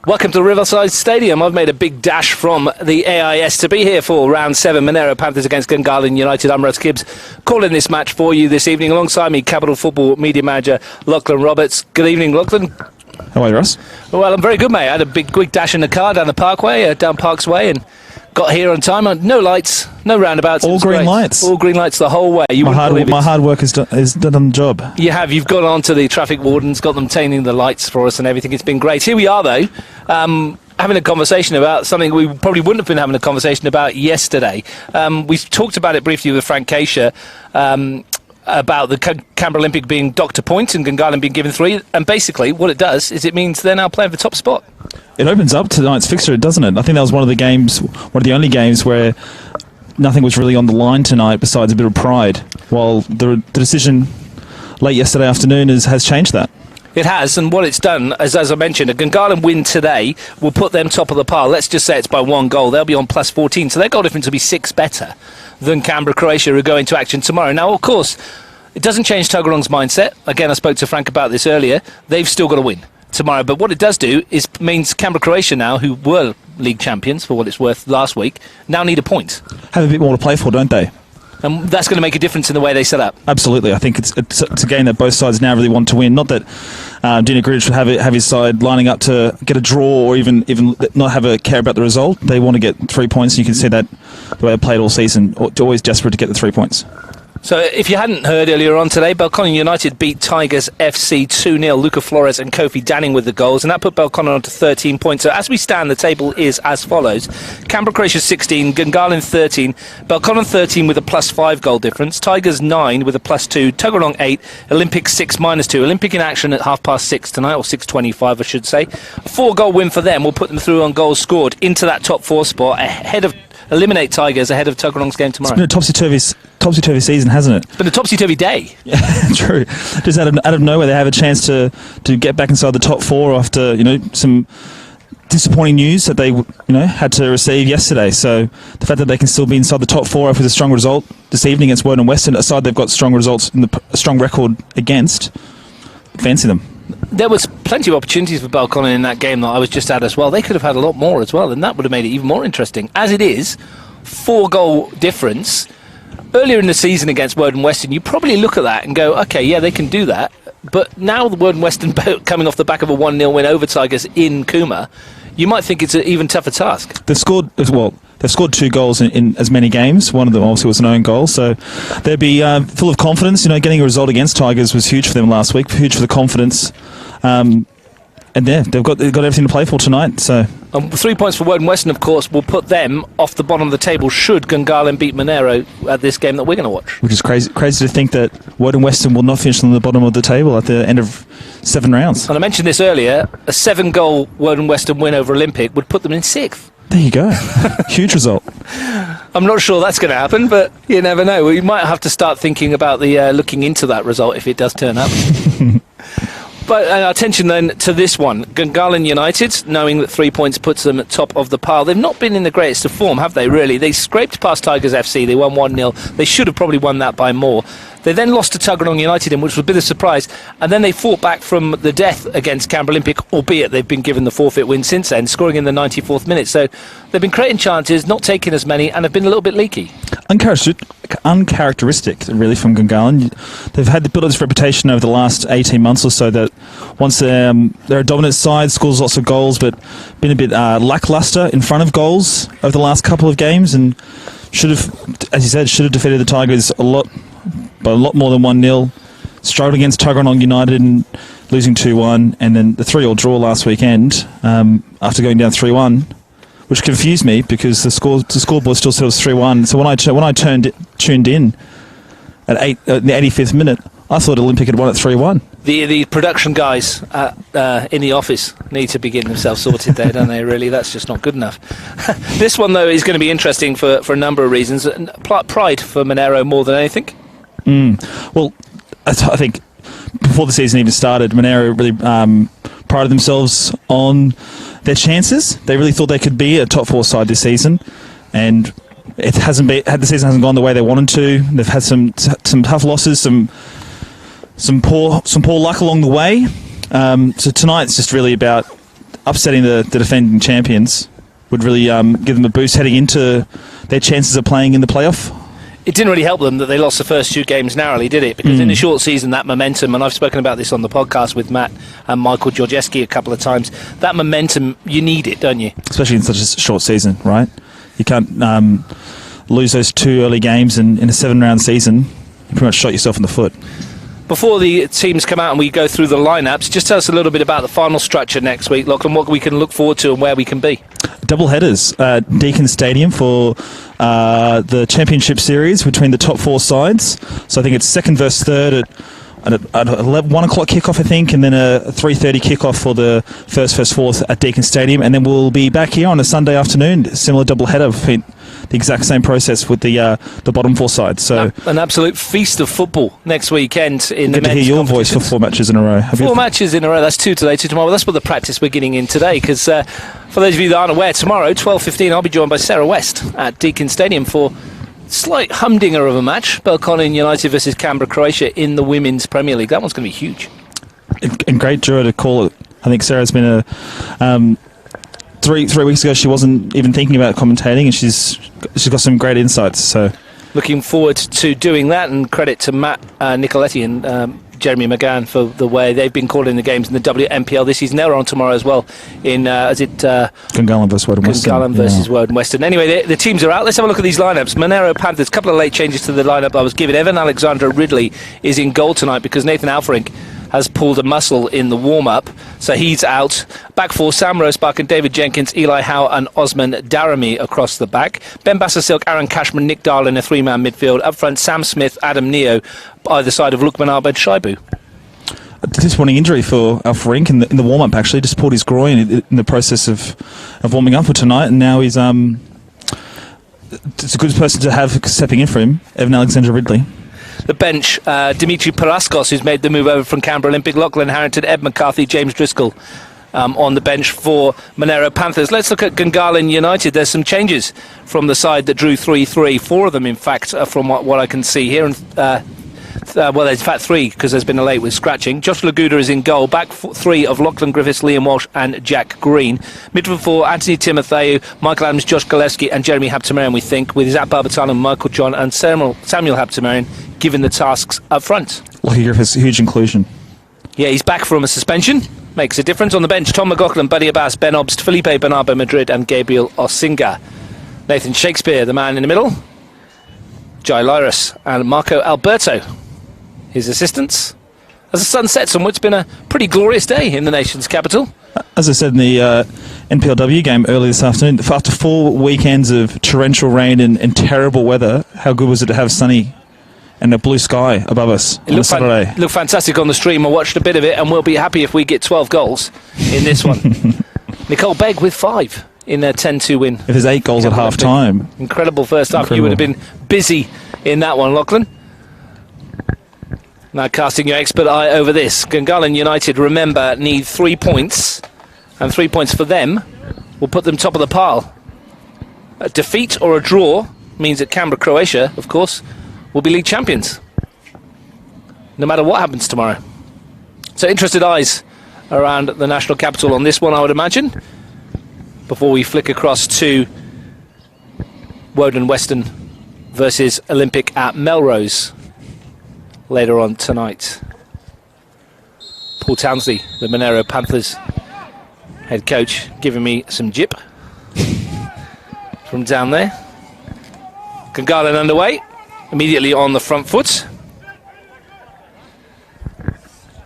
Welcome to Riverside Stadium. I've made a big dash from the AIS to be here for round 7, Monaro Panthers against Gungahlin United. I'm Russ Gibbs, calling this match for you this evening. Alongside me, Capital Football Media Manager Lachlan Roberts. Good evening, Lachlan. How are you, Russ? Well, I'm very good, mate. I had a big quick dash in the car down the Parkway, down Parks Way, and got here on time. No lights, no roundabouts. All green lights. All green lights the whole way. My hard work is done the job. You have. You've gone on to the traffic wardens, got them taining the lights for us and everything. It's been great. Here we are, though, having a conversation about something we probably wouldn't have been having a conversation about yesterday. We talked about it briefly with Frank Keisha, about the Canberra Olympic being docked to points and Gungahlin being given 3. And basically, what it does is it means they're now playing for top spot. It opens up tonight's fixture, doesn't it? I think that was one of the only games where nothing was really on the line tonight besides a bit of pride, while the decision late yesterday afternoon has changed that. It has, and what it's done, as I mentioned, a Gungahlin win today will put them top of the pile. Let's just say it's by 1 goal. They'll be on plus 14, so their goal difference will be 6 better than Canberra, Croatia, who go into action tomorrow. Now, of course, it doesn't change Tuggeranong's mindset. Again, I spoke to Frank about this earlier. They've still got to win tomorrow, but what it does do is means Canberra, Croatia now, who were league champions for what it's worth last week, now need a point. Have a bit more to play for, don't they? And that's going to make a difference in the way they set up. Absolutely. I think it's a game that both sides now really want to win. Not that Dina Grich would have his side lining up to get a draw or even not have a care about the result. They want to get 3 points, and you can see that the way they played all season, always desperate to get the 3 points. So if you hadn't heard earlier on today, Belconnen United beat Tigers FC 2-0. Luca Flores and Kofi Danning with the goals, and that put Belconnen on to 13 points. So as we stand, the table is as follows. Canberra, Croatia 16, Gungahlin 13, Belconnen 13 with a plus 5 goal difference, Tigers 9 with a plus 2, Tuggeranong 8, Olympic 6 minus 2. Olympic in action at 6:30 tonight, or 6:25 I should say. A 4-goal win for them will put them through on goals scored into that top 4 spot, eliminate Tigers ahead of Tuggeranong's game tomorrow. It's been a topsy-turvy season, hasn't it? It's been a topsy-turvy day. Yeah, true. Just out of nowhere, they have a chance to get back inside the top 4 after some disappointing news that they had to receive yesterday. So the fact that they can still be inside the top 4 with a strong result this evening against Woden Western, aside they've got strong results in a strong record against, fancy them. There was plenty of opportunities for Belconnen in that game that I was just at as well. They could have had a lot more as well, and that would have made it even more interesting. As it is, 4-goal difference. Earlier in the season against Woden Western, you probably look at that and go, OK, yeah, they can do that. But now the Woden Western coming off the back of a 1-0 win over Tigers in Cooma, you might think it's an even tougher task. They've scored 2 goals in as many games. One of them obviously was an own goal, so they'd be full of confidence. Getting a result against Tigers was huge for them last week, huge for the confidence. And yeah, they've got everything to play for tonight. So 3 points for Woden Western, of course, will put them off the bottom of the table should Gungahlin beat Monaro at this game that we're going to watch. Which is crazy to think that Woden Western will not finish on the bottom of the table at the end of 7 rounds. And I mentioned this earlier, a 7-goal Woden Western win over Olympic would put them in 6th. There you go. Huge result. I'm not sure that's going to happen, but you never know. We might have to start thinking about looking into that result if it does turn up. But our attention then to this one. Gungahlin United, knowing that 3 points puts them at top of the pile. They've not been in the greatest of form, have they, really? They scraped past Tigers FC. They won 1-0. They should have probably won that by more. They then lost to Tuggeranong United, which was a bit of a surprise. And then they fought back from the death against Canberra Olympic, albeit they've been given the forfeit win since then, scoring in the 94th minute. So they've been creating chances, not taking as many, and have been a little bit leaky. Uncharacteristic, really, from Gungahlin. They've had to build up this reputation over the last 18 months or so that once they're a dominant side, scores lots of goals, but been a bit lackluster in front of goals over the last couple of games, and should have, as you said, defeated the Tigers by a lot more than 1-0. Struggled against Tuggeranong United and losing 2-1, and then the 3-3 draw last weekend after going down 3-1. Which confused me because the scoreboard still said it was 3-1. So when I tuned in at the 85th minute, I thought Olympic had won at 3-1. The production guys in the office need to be getting themselves sorted there, don't they? Really, that's just not good enough. This one though is going to be interesting for a number of reasons. Pride for Monaro more than anything. Well, I think before the season even started, Monaro really prided themselves on their chances. They really thought they could be a top 4 side this season, and it hasn't been. The season hasn't gone the way they wanted to. They've had some tough losses, some poor luck along the way. So tonight's just really about upsetting the defending champions would really give them a boost heading into their chances of playing in the playoff? It didn't really help them that they lost the first 2 games narrowly, did it? Because in a short season, that momentum, and I've spoken about this on the podcast with Matt and Michael Georgeski a couple of times, that momentum, you need it, don't you? Especially in such a short season, right? You can't lose those 2 early games in a 7-round season. You pretty much shot yourself in the foot. Before the teams come out and we go through the lineups, just tell us a little bit about the final structure next week, Lachlan, what we can look forward to and where we can be. Double headers at Deakin Stadium for the Championship Series between the top 4 sides. So I think it's second versus third at 1 o'clock kickoff, I think, and then a 3:30 kickoff for the first versus fourth at Deakin Stadium. And then we'll be back here on a Sunday afternoon, similar double header. The exact same process with the bottom 4 sides. So an absolute feast of football next weekend in the men's. Good to hear your voice for 4 matches in a row. 4 matches in a row. That's 2 today, 2 tomorrow. That's what the practice we're getting in today. Because for those of you that aren't aware, tomorrow 12:15, I'll be joined by Sarah West at Deakin Stadium for slight humdinger of a match. Gungahlin United versus Canberra, Croatia in the Women's Premier League. That one's going to be huge. And great draw to call it. I think Sarah's been a. 3 weeks ago, she wasn't even thinking about commentating, and she's got some great insights. So, looking forward to doing that, and credit to Matt Nicoletti and Jeremy McGann for the way they've been calling the games in the WNPL this season. They're on tomorrow as well. Gungahlin versus Woden Western. Gungahlin versus Woden Western. Anyway, the teams are out. Let's have a look at these lineups. Monaro Panthers. A couple of late changes to the lineup I was given. Evan Alexandra Ridley is in goal tonight because Nathan Alferink has pulled a muscle in the warm-up, so he's out. Back 4, Sam Rosebuck and David Jenkins, Eli Howe and Osman Daramy across the back. Ben Bassasilk, Aaron Cashman, Nick Darlin, a 3-man midfield. Up front, Sam Smith, Adam Neo, either side of Lukman Abed Shaibu. A disappointing injury for Alferink in the warm-up, actually. Just pulled his groin in the process of warming up for tonight, and now he's it's a good person to have stepping in for him, Evan Alexander Ridley. The bench, Dimitri Paraskos, who's made the move over from Canberra Olympic, Lachlan Harrington, Ed McCarthy, James Driscoll on the bench for Monaro Panthers. Let's look at Gungahlin United. There's some changes from the side that drew 3-3. 4 of them, in fact, from what I can see here. And well, there's in fact 3 because there's been a late with scratching. Josh Laguda is in goal. Back 3 of Lachlan Griffiths, Liam Walsh and Jack Green. Midfield 4, Anthony Timotheu, Michael Adams, Josh Gillespie and Jeremy Habtemarian, we think, with Zach Barbatan and Michael John and Samuel Habtemarian given the tasks up front. Lucky Griffiths, huge inclusion. Yeah, he's back from a suspension. Makes a difference. On the bench, Tom McLaughlin, Buddy Abbas, Ben Obst, Felipe Bernardo Madrid and Gabriel Osinga. Nathan Shakespeare, the man in the middle. Jai Lyris and Marco Alberto, his assistants. As the sun sets on what's been a pretty glorious day in the nation's capital. As I said in the NPLW game earlier this afternoon, after 4 weekends of torrential rain and terrible weather, how good was it to have sunny and a blue sky above us on Saturday? It looked fantastic on the stream. I watched a bit of it, and we'll be happy if we get 12 goals in this one. Nicole Begg with 5 in a 10-2 win. If there's 8 goals at half-time. Incredible first half. You would have been busy in that one, Lachlan. Now casting your expert eye over this. Gungahlin United, remember, need 3 points, and 3 points for them will put them top of the pile. A defeat or a draw means that Canberra, Croatia, of course, will be league champions, no matter what happens tomorrow. So interested eyes around the national capital on this one, I would imagine, before we flick across to Woden Western versus Olympic at Melrose later on tonight. Paul Townsley, the Monaro Panthers head coach, giving me some jip from down there. Gungahlin underway, immediately on the front foot.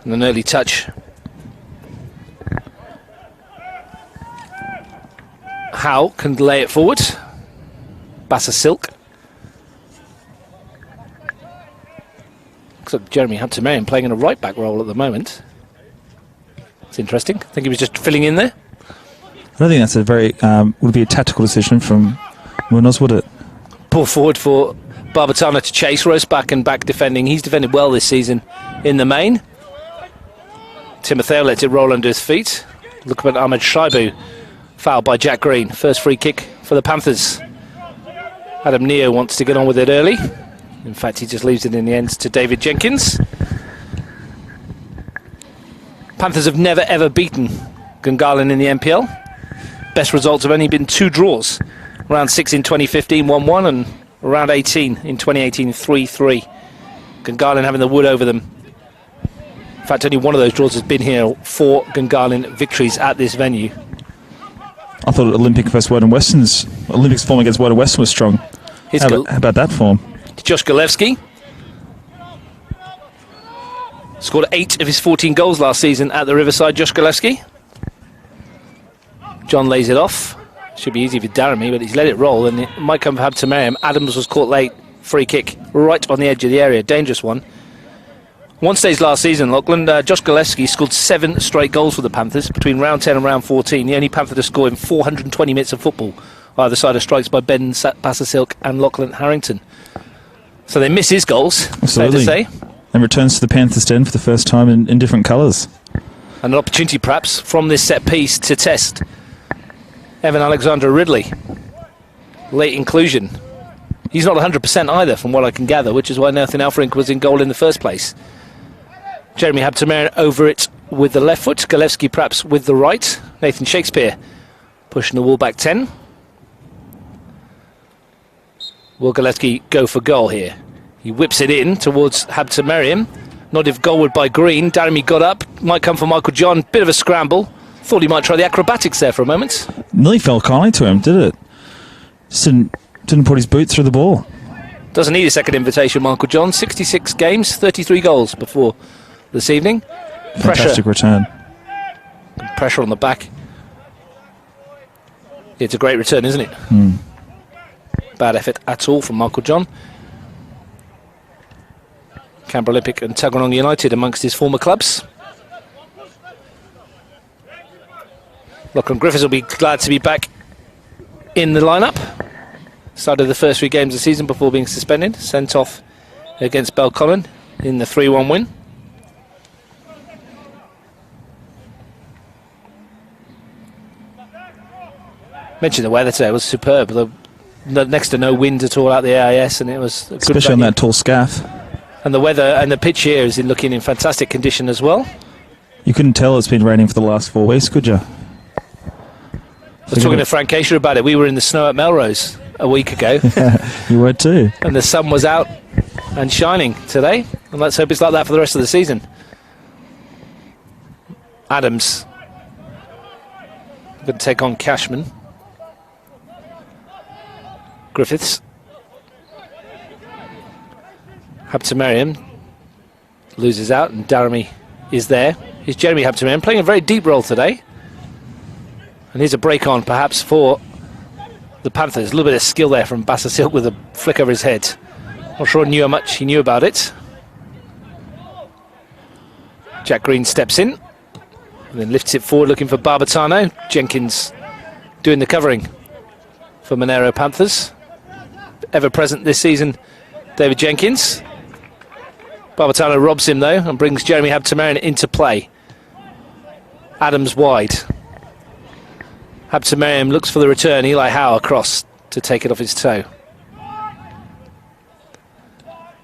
And an early touch. Howe can lay it forward. Bassasilk. Looks like Jeremy Habtemarian playing in a right-back role at the moment. It's interesting. I think he was just filling in there. I don't think that's a very would be a tactical decision from Munoz, would it? Pull forward for Barbatana to chase. Roseback and back defending. He's defended well this season in the main. Timotheo lets it roll under his feet. Look at Ahmed Shaibu. Fouled by Jack Green. First free kick for the Panthers. Adam Neo wants to get on with it early. In fact, he just leaves it in the end to David Jenkins. Panthers have never ever beaten Gungahlin in the NPL. Best results have only been 2 draws. Round 6 in 2015, 1-1, and round 18 in 2018, 3-3. Gungahlin having the wood over them. In fact, only one of those draws has been here. 4 Gungahlin victories at this venue. I thought Olympics form against Woden Western was strong. How about that form? Josh Golewski scored 8 of his 14 goals last season at the Riverside. Josh Golewski. John lays it off. Should be easy for Daramy, but he's let it roll, and it might come for Habter Merriam. Adams was caught late. Free kick right on the edge of the area. Dangerous one. One stage last season, Lachlan, Josh Golewski scored 7 straight goals for the Panthers between round 10 and round 14. The only Panther to score in 420 minutes of football, either side of strikes by Ben Passersilk and Lachlan Harrington. So they miss his goals, absolutely, fair to say. And returns to the Panthers' den for the first time in different colours. And an opportunity perhaps from this set piece to test Evan Alexander Ridley. Late inclusion. He's not 100% either from what I can gather, which is why Nathan Elfrink was in goal in the first place. Jeremy Habter over it with the left foot. Golewski perhaps with the right. Nathan Shakespeare pushing the wall back 10. Will Golewski go for goal here? He whips it in towards Habter Merriam. Nodded goalward by Green. Daramy got up. Might come for Michael John. Bit of a scramble. Thought he might try the acrobatics there for a moment. Nearly fell kindly to him, did it? Just didn't put his boot through the ball. Doesn't need a second invitation, Michael John. 66 games, 33 goals before this evening. Fantastic return. Pressure on the back. It's a great return, isn't it? Bad effort at all from Michael John. Canberra Olympic and Tuggeranong United amongst his former clubs. Lachlan Griffiths will be glad to be back in the lineup. Started the first 3 games of the season before being suspended. Sent off against Belconnen in the 3-1 win. Mentioned the weather today was superb. Next to no wind at all out the AIS, and it was a good especially venue. on that tall scaff. And the weather and the pitch here is looking in fantastic condition as well. You couldn't tell it's been raining for the last 4 weeks, could you? I was talking to Frank Aisha about it. We were in the snow at Melrose a week ago. You were too. And the sun was out and shining today. And let's hope it's like that for the rest of the season. Adams going to take on Cashman. Griffiths. Habter Merriam loses out, and Daramy is there. Here's Jeremy Habter Merriam playing a very deep role today. And here's a break on perhaps for the Panthers. A little bit of skill there from Bassasilk with a flick over his head. Not sure how much he knew about it. Jack Green steps in and then lifts it forward looking for Barbatano. Jenkins doing the covering for Monaro Panthers. Ever present this season, David Jenkins. Barbatano robs him though and brings Jeremy Habter Merriam into play. Adams wide. Habter Merriam looks for the return. Eli Howe across to take it off his toe.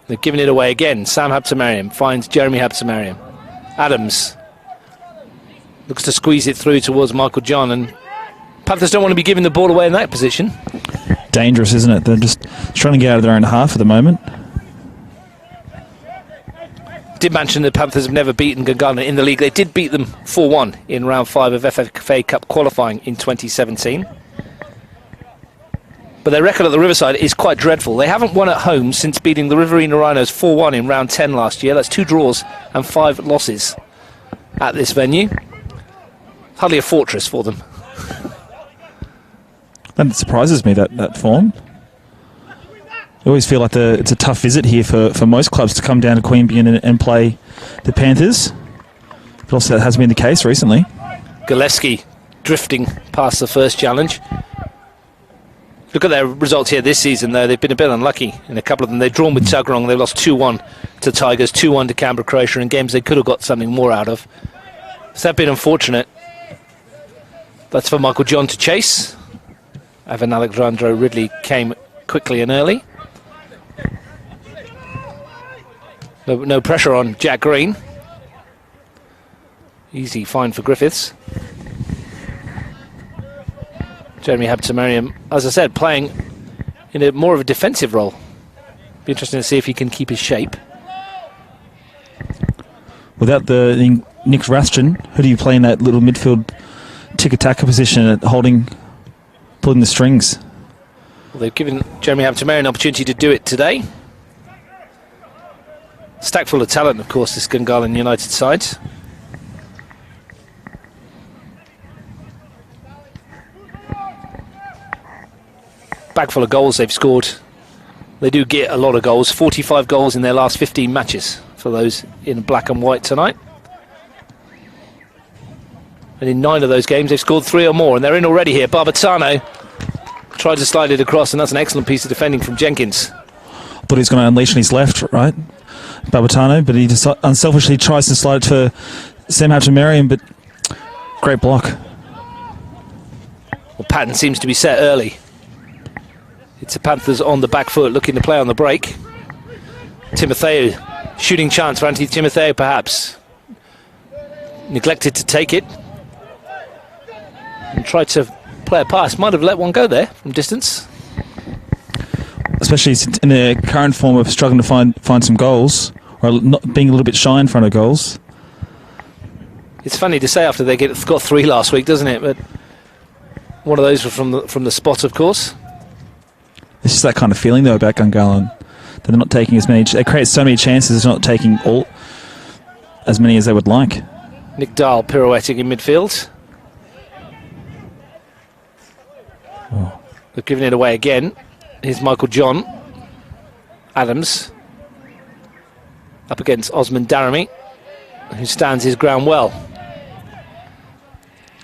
They're giving it away again. Sam Habter Merriam finds Jeremy Habter Merriam. Adams looks to squeeze it through towards Michael John, and Panthers don't want to be giving the ball away in that position. Dangerous, isn't it? They're just trying to get out of their own half at the moment. Did mention the Panthers have never beaten Gungahlin in the league. They did beat them 4-1 in round 5 of FFA Cup qualifying in 2017. But their record at the Riverside is quite dreadful. They haven't won at home since beating the Riverina Rhinos 4-1 in round 10 last year. That's 2 draws and 5 losses at this venue. Hardly a fortress for them. That surprises me, that form. I always feel like it's a tough visit here for most clubs to come down to Queanbeyan and play the Panthers. But also that has been the case recently. Golewski drifting past the first challenge. Look at their results here this season, though. They've been a bit unlucky in a couple of them. They've drawn with Tuggeranong. They lost 2-1 to Tigers, 2-1 to Canberra Croatia, in games they could have got something more out of. So they've been unfortunate. That's for Michael John to chase. Evan Alexandro Ridley came quickly and early. No pressure on Jack Green. Easy find for Griffiths. Jeremy Habtemariam, as I said, playing in a more of a defensive role. Be interesting to see if he can keep his shape. Without the Nick Rastron, who do you play in that little midfield tick-attacker position at pulling the strings? Well, they've given Jeremy Habtemariam an opportunity to do it today. Stack full of talent, of course, this Gungahlin United side. Bag full of goals they've scored. They do get a lot of goals, 45 goals in their last 15 matches for those in black and white tonight. And in 9 of those games they've scored 3 or more, and they're in already here. Barbatano tried to slide it across, and that's an excellent piece of defending from Jenkins. Thought he was going to unleash on his left, right, Barbatano, but he just unselfishly tries to slide it for Sam Habtemariam, but great block. Well, pattern seems to be set early. It's the Panthers on the back foot looking to play on the break. Timotheo, shooting chance for Anthony Timotheo perhaps. Neglected to take it. And tried to play a pass. Might have let one go there from distance. Especially in their current form of struggling to find some goals, or not being a little bit shy in front of goals. It's funny to say after they got 3 last week, doesn't it? But one of those were from the spot, of course. It's just that kind of feeling, though, about Gungahlin. They're not taking as many... They create so many chances, they're not taking as many as they would like. Nick Dahl pirouetting in midfield. Oh. They've given it away again. Here's Michael John. Adams. Up against Osman Daramy, who stands his ground well.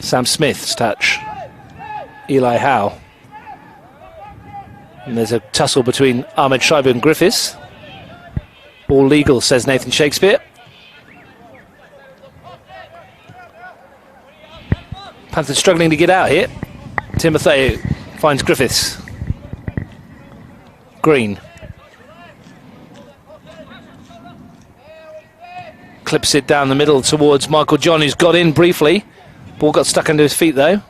Sam Smith's touch. Eli Howe. And there's a tussle between Ahmed Shaibu and Griffiths. All legal, says Nathan Shakespeare. Panthers struggling to get out here. Timotheo finds Griffiths. Green. Clips it down the middle towards Michael John, who's got in briefly. Ball got stuck under his feet though.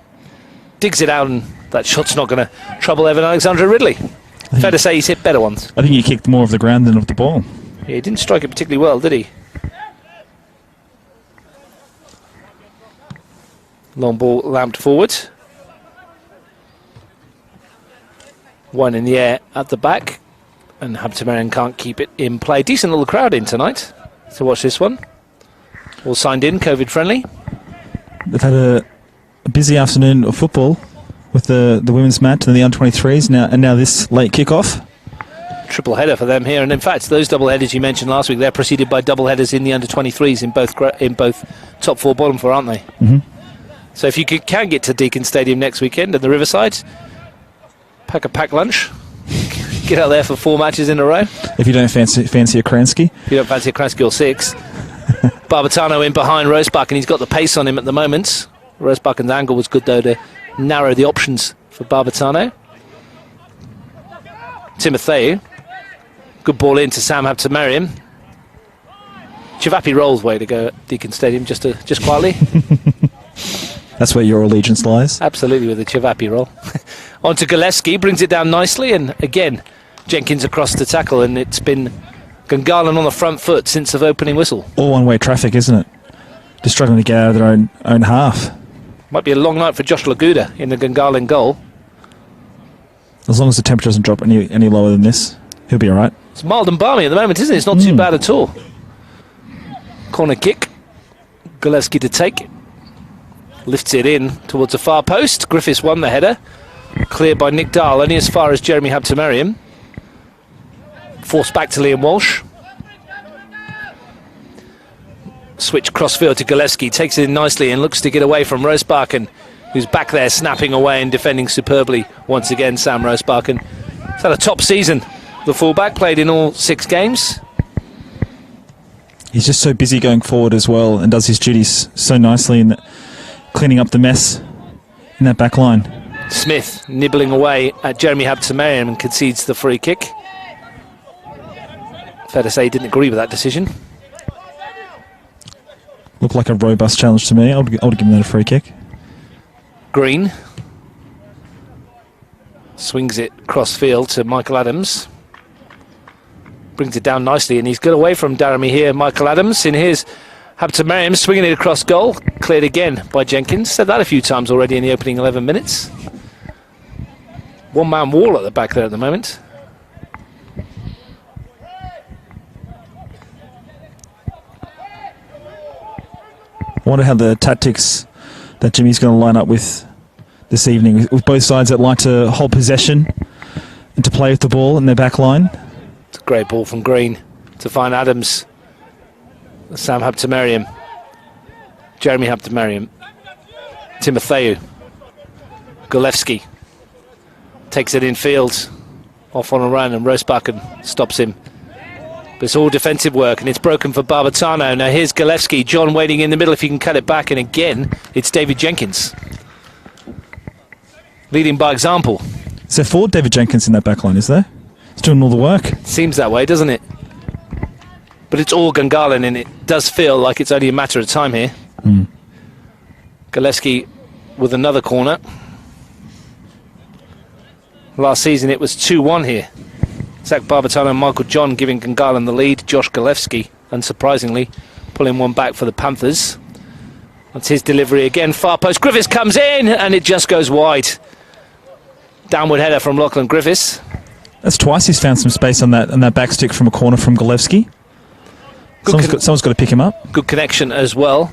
Digs it out, and that shot's not going to trouble Evan Alexander Ridley. Fair to say he's hit better ones. I think he kicked more of the ground than of the ball. Yeah, he didn't strike it particularly well, did he? Long ball lamped forward. One in the air at the back, and Habtemariam can't keep it in play. Decent little crowd in tonight to watch this one. All signed in, COVID friendly. They've had a busy afternoon of football with the women's match and the under-23s now this late kick-off. Triple header for them here, and in fact those double headers you mentioned last week, they're preceded by double headers in the under-23s in both top 4 bottom 4, aren't they? Mm-hmm. So if you can get to Deakin Stadium next weekend and the Riverside, pack a packed lunch, get out there for 4 matches in a row. If you don't fancy a Kransky. If you don't fancy a Kransky or 6. Barbatano in behind Rosebuck, and he's got the pace on him at the moment. Rosebucken's angle was good though to narrow the options for Barbatano. Timotheo, good ball in to Sam Habtemariam. Chivapi rolls way to go at Deakin Stadium, just quietly. That's where your allegiance lies. Absolutely, with the Chivapi roll. On to Gillespie, brings it down nicely, and again Jenkins across the tackle, and it's been Gungahlin on the front foot since the opening whistle. All one-way traffic, isn't it? Just struggling to get out of their own half. Might be a long night for Josh Laguda in the Gungahlin goal. As long as the temperature doesn't drop any lower than this, he'll be all right. It's mild and balmy at the moment, isn't it? It's not too bad at all. Corner kick. Gillespie to take. Lifts it in towards the far post. Griffiths won the header. Cleared by Nick Dahl, only as far as Jeremy Habtemariam. Forced back to Liam Walsh. Switch crossfield to Gillespie, takes it in nicely and looks to get away from Rosebucken, who's back there snapping away and defending superbly once again. Sam Rosebucken. He's had a top season. The fullback played in all 6 games. He's just so busy going forward as well, and does his duties so nicely in cleaning up the mess in that back line. Smith nibbling away at Jeremy Habtemariam and concedes the free kick. Fair to say he didn't agree with that decision. Looked like a robust challenge to me. I would give him that a free kick. Green. Swings it cross field to Michael Adams. Brings it down nicely, and he's got away from Daramy here. Michael Adams in his Habtemariam, swinging it across goal. Cleared again by Jenkins. Said that a few times already in the opening 11 minutes. One-man wall at the back there at the moment. I wonder how the tactics that Jimmy's going to line up with this evening, with both sides that like to hold possession and to play with the ball in their back line. It's a great ball from Green to find Adams. Sam Habtemariam. Jeremy Habtemariam. Timotheou. Golevsky takes it in field. Off on a run, and Rosebakken stops him. But it's all defensive work, and it's broken for Barbatano. Now here's Golevsky. John waiting in the middle if he can cut it back, and again, it's David Jenkins. Leading by example. Is there four David Jenkins in that back line, is there? He's doing all the work. Seems that way, doesn't it? But it's all Gungahlin, and it does feel like it's only a matter of time here. Golevsky with another corner. Last season it was 2-1 here. Zach Barbatano and Michael John giving Gungahlin the lead. Josh Golevsky, unsurprisingly, pulling one back for the Panthers. That's his delivery again. Far post. Griffiths comes in, and it just goes wide. Downward header from Lachlan Griffiths. That's twice he's found some space on that back stick from a corner from Golevsky. Someone's got to pick him up. Good connection as well.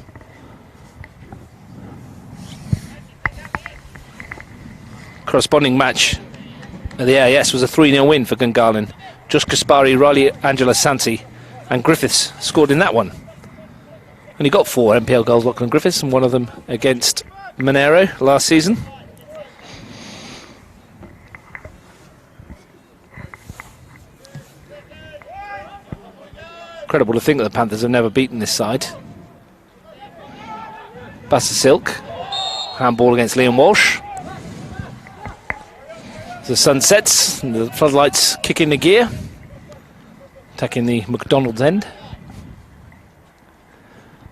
Corresponding match at the AIS was a 3-0 win for Gungahlin. Josh Kaspari, Riley Angela Santi and Griffiths scored in that one. And he got 4 NPL goals, Lachlan Griffiths, and one of them against Monaro last season. Incredible to think that the Panthers have never beaten this side. Bassa Silk, handball against Liam Walsh. The sun sets and the floodlights kick into gear, attacking the McDonald's end.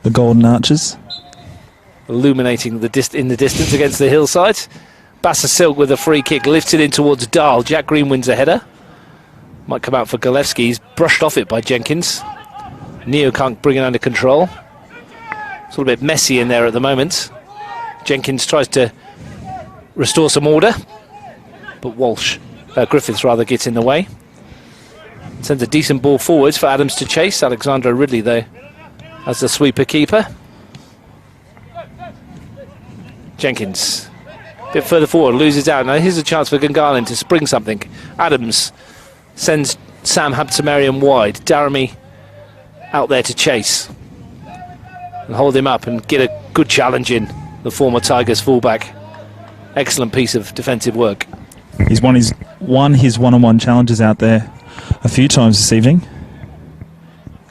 The golden arches illuminating in the distance against the hillside. Bassa Silk with a free kick, lifts it in towards Dahl. Jack Green wins a header. Might come out for Golevsky. He's brushed off it by Jenkins. Neo can't bring it under control. It's a little bit messy in there at the moment. Jenkins tries to restore some order, but Griffiths rather gets in the way. Sends a decent ball forwards for Adams to chase. Alexandra Ridley though as the sweeper keeper. Jenkins a bit further forward, loses out. Now here's a chance for Gungahlin to spring something. Adams sends Sam Habtemariam wide. Daramy out there to chase and hold him up and get a good challenge in. The former Tigers fullback. Excellent piece of defensive work. He's won his one-on-one challenges out there a few times this evening.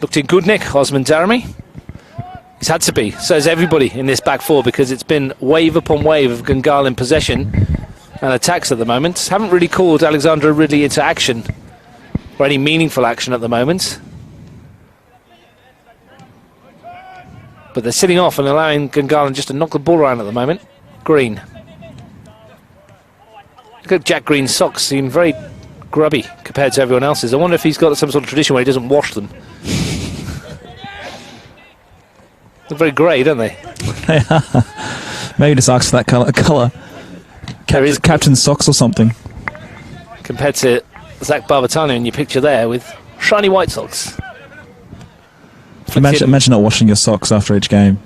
Looked in good nick, Osman Daramy. He's had to be. So has everybody in this back four, because it's been wave upon wave of Gungahlin possession and attacks at the moment. Haven't really called Alexandra Ridley into action, or any meaningful action at the moment. But they're sitting off and allowing Gungahlin just to knock the ball around at the moment. Green. Look at Jack Green's socks, seem very grubby compared to everyone else's. I wonder if he's got some sort of tradition where he doesn't wash them. They're very grey, don't they? They are. Maybe just ask for that colour. Captain's socks or something. Compared to Zach Barbatano in your picture there with shiny white socks. Imagine not washing your socks after each game.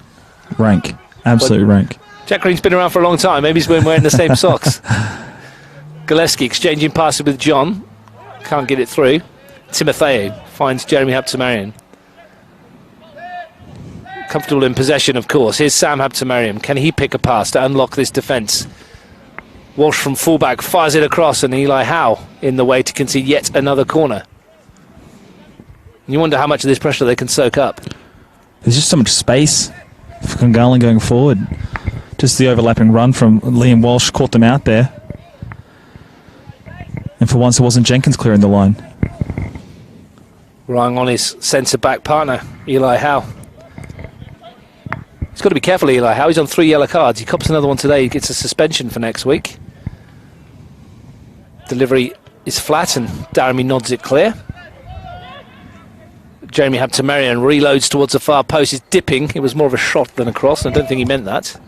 Rank. Absolute rank. Jack Green's been around for a long time. Maybe he's been wearing the same socks. Golevsky exchanging passes with John. Can't get it through. Timotheou finds Jeremy Habtemariam. Comfortable in possession, of course. Here's Sam Habtemariam. Can he pick a pass to unlock this defence? Walsh from fullback fires it across, and Eli Howe in the way to concede yet another corner. You wonder how much of this pressure they can soak up. There's just so much space for Gungahlin going forward. Just the overlapping run from Liam Walsh caught them out there. And for once it wasn't Jenkins clearing the line. Relying on his centre-back partner, Eli Howe. He's got to be careful, Eli Howe. He's on 3 yellow cards. He cops another one today. He gets a suspension for next week. Delivery is flat and Daramy nods it clear. Jeremy Habtemarian reloads towards the far post. He's dipping. It was more of a shot than a cross, and I don't think he meant that.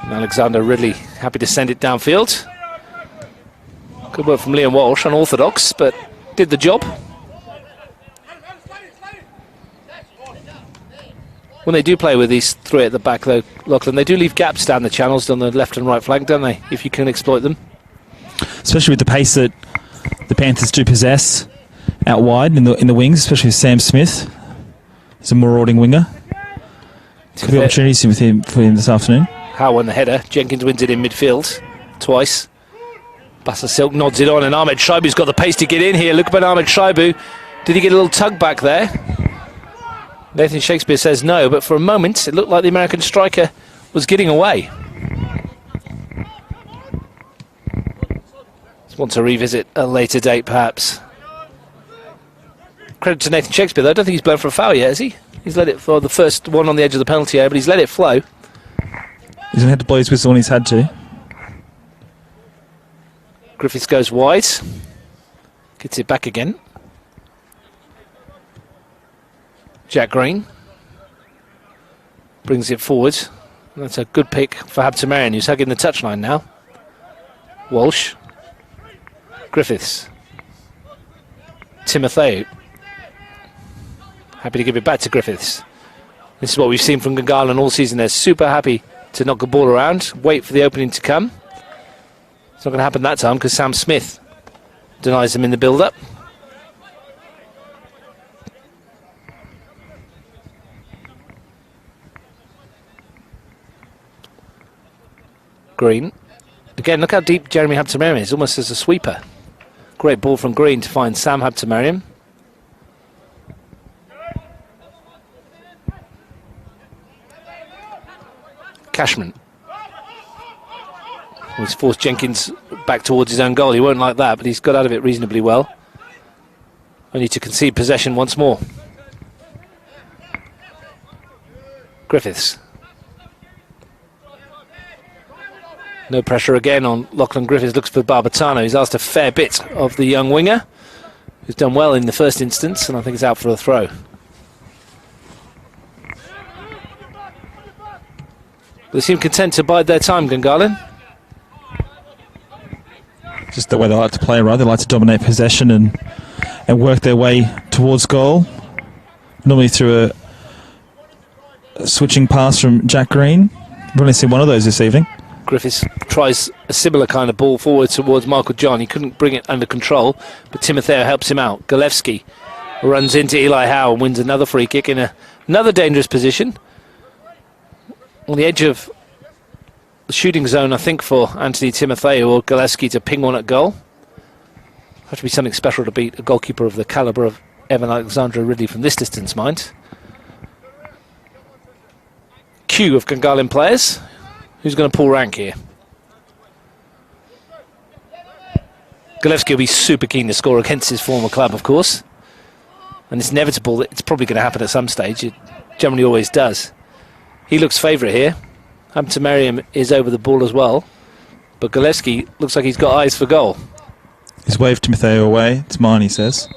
And Alexander Ridley happy to send it downfield. Good work from Liam Walsh, unorthodox, but did the job. When they do play with these three at the back, though, Lachlan, they do leave gaps down the channels on the left and right flank, don't they? If you can exploit them. Especially with the pace that the Panthers do possess out wide in the wings, especially with Sam Smith. He's a marauding winger. Could be opportunities for him this afternoon. Howe on the header. Jenkins wins it in midfield twice. Bassa Silk nods it on, and Ahmed Shaibu's got the pace to get in here. Look at Ahmed Shaibu. Did he get a little tug back there? Nathan Shakespeare says no, but for a moment it looked like the American striker was getting away. Just want to revisit a later date, perhaps. Credit to Nathan Shakespeare, though. I don't think he's blown for a foul yet, has he? He's let it for the first one on the edge of the penalty area, but he's let it flow. He's going to have to blow his whistle when he's had to. Griffiths goes wide. Gets it back again. Jack Green brings it forward. That's a good pick for Habtemarian, who's hugging the touchline now. Walsh. Griffiths. Timotheo. Happy to give it back to Griffiths. This is what we've seen from Gungahlin all season. They're super happy to knock the ball around, wait for the opening to come. It's not going to happen that time because Sam Smith denies them in the build-up. Green. Again, look how deep Jeremy Habtemarian is, almost as a sweeper. Great ball from Green to find Sam Habtemarian. Cashman. He's forced Jenkins back towards his own goal. He won't like that, but he's got out of it reasonably well. Only to concede possession once more. Griffiths. No pressure again on Lachlan Griffiths. Looks for Barbatano. He's asked a fair bit of the young winger, who's done well in the first instance, and I think it's out for a throw. They seem content to bide their time, Gungahlin. Just the way they like to play, right? They like to dominate possession and work their way towards goal. Normally through a switching pass from Jack Green. We've only seen one of those this evening. Griffiths tries a similar kind of ball forward towards Michael John. He couldn't bring it under control, but Timotheo helps him out. Galevsky runs into Eli Howe and wins another free kick in another dangerous position. On the edge of the shooting zone, I think, for Anthony Timotheo or Galevsky to ping one at goal. Have to be something special to beat a goalkeeper of the calibre of Evan Alexander Ridley from this distance, mind. Queue of Gungahlin players. Who's going to pull rank here? Galevsky will be super keen to score against his former club, of course. And it's inevitable that it's probably going to happen at some stage. It generally always does. He looks favourite here. Habtemarian is over the ball as well. But Galevsky looks like he's got eyes for goal. He's waved Timotheo away. It's mine, he says.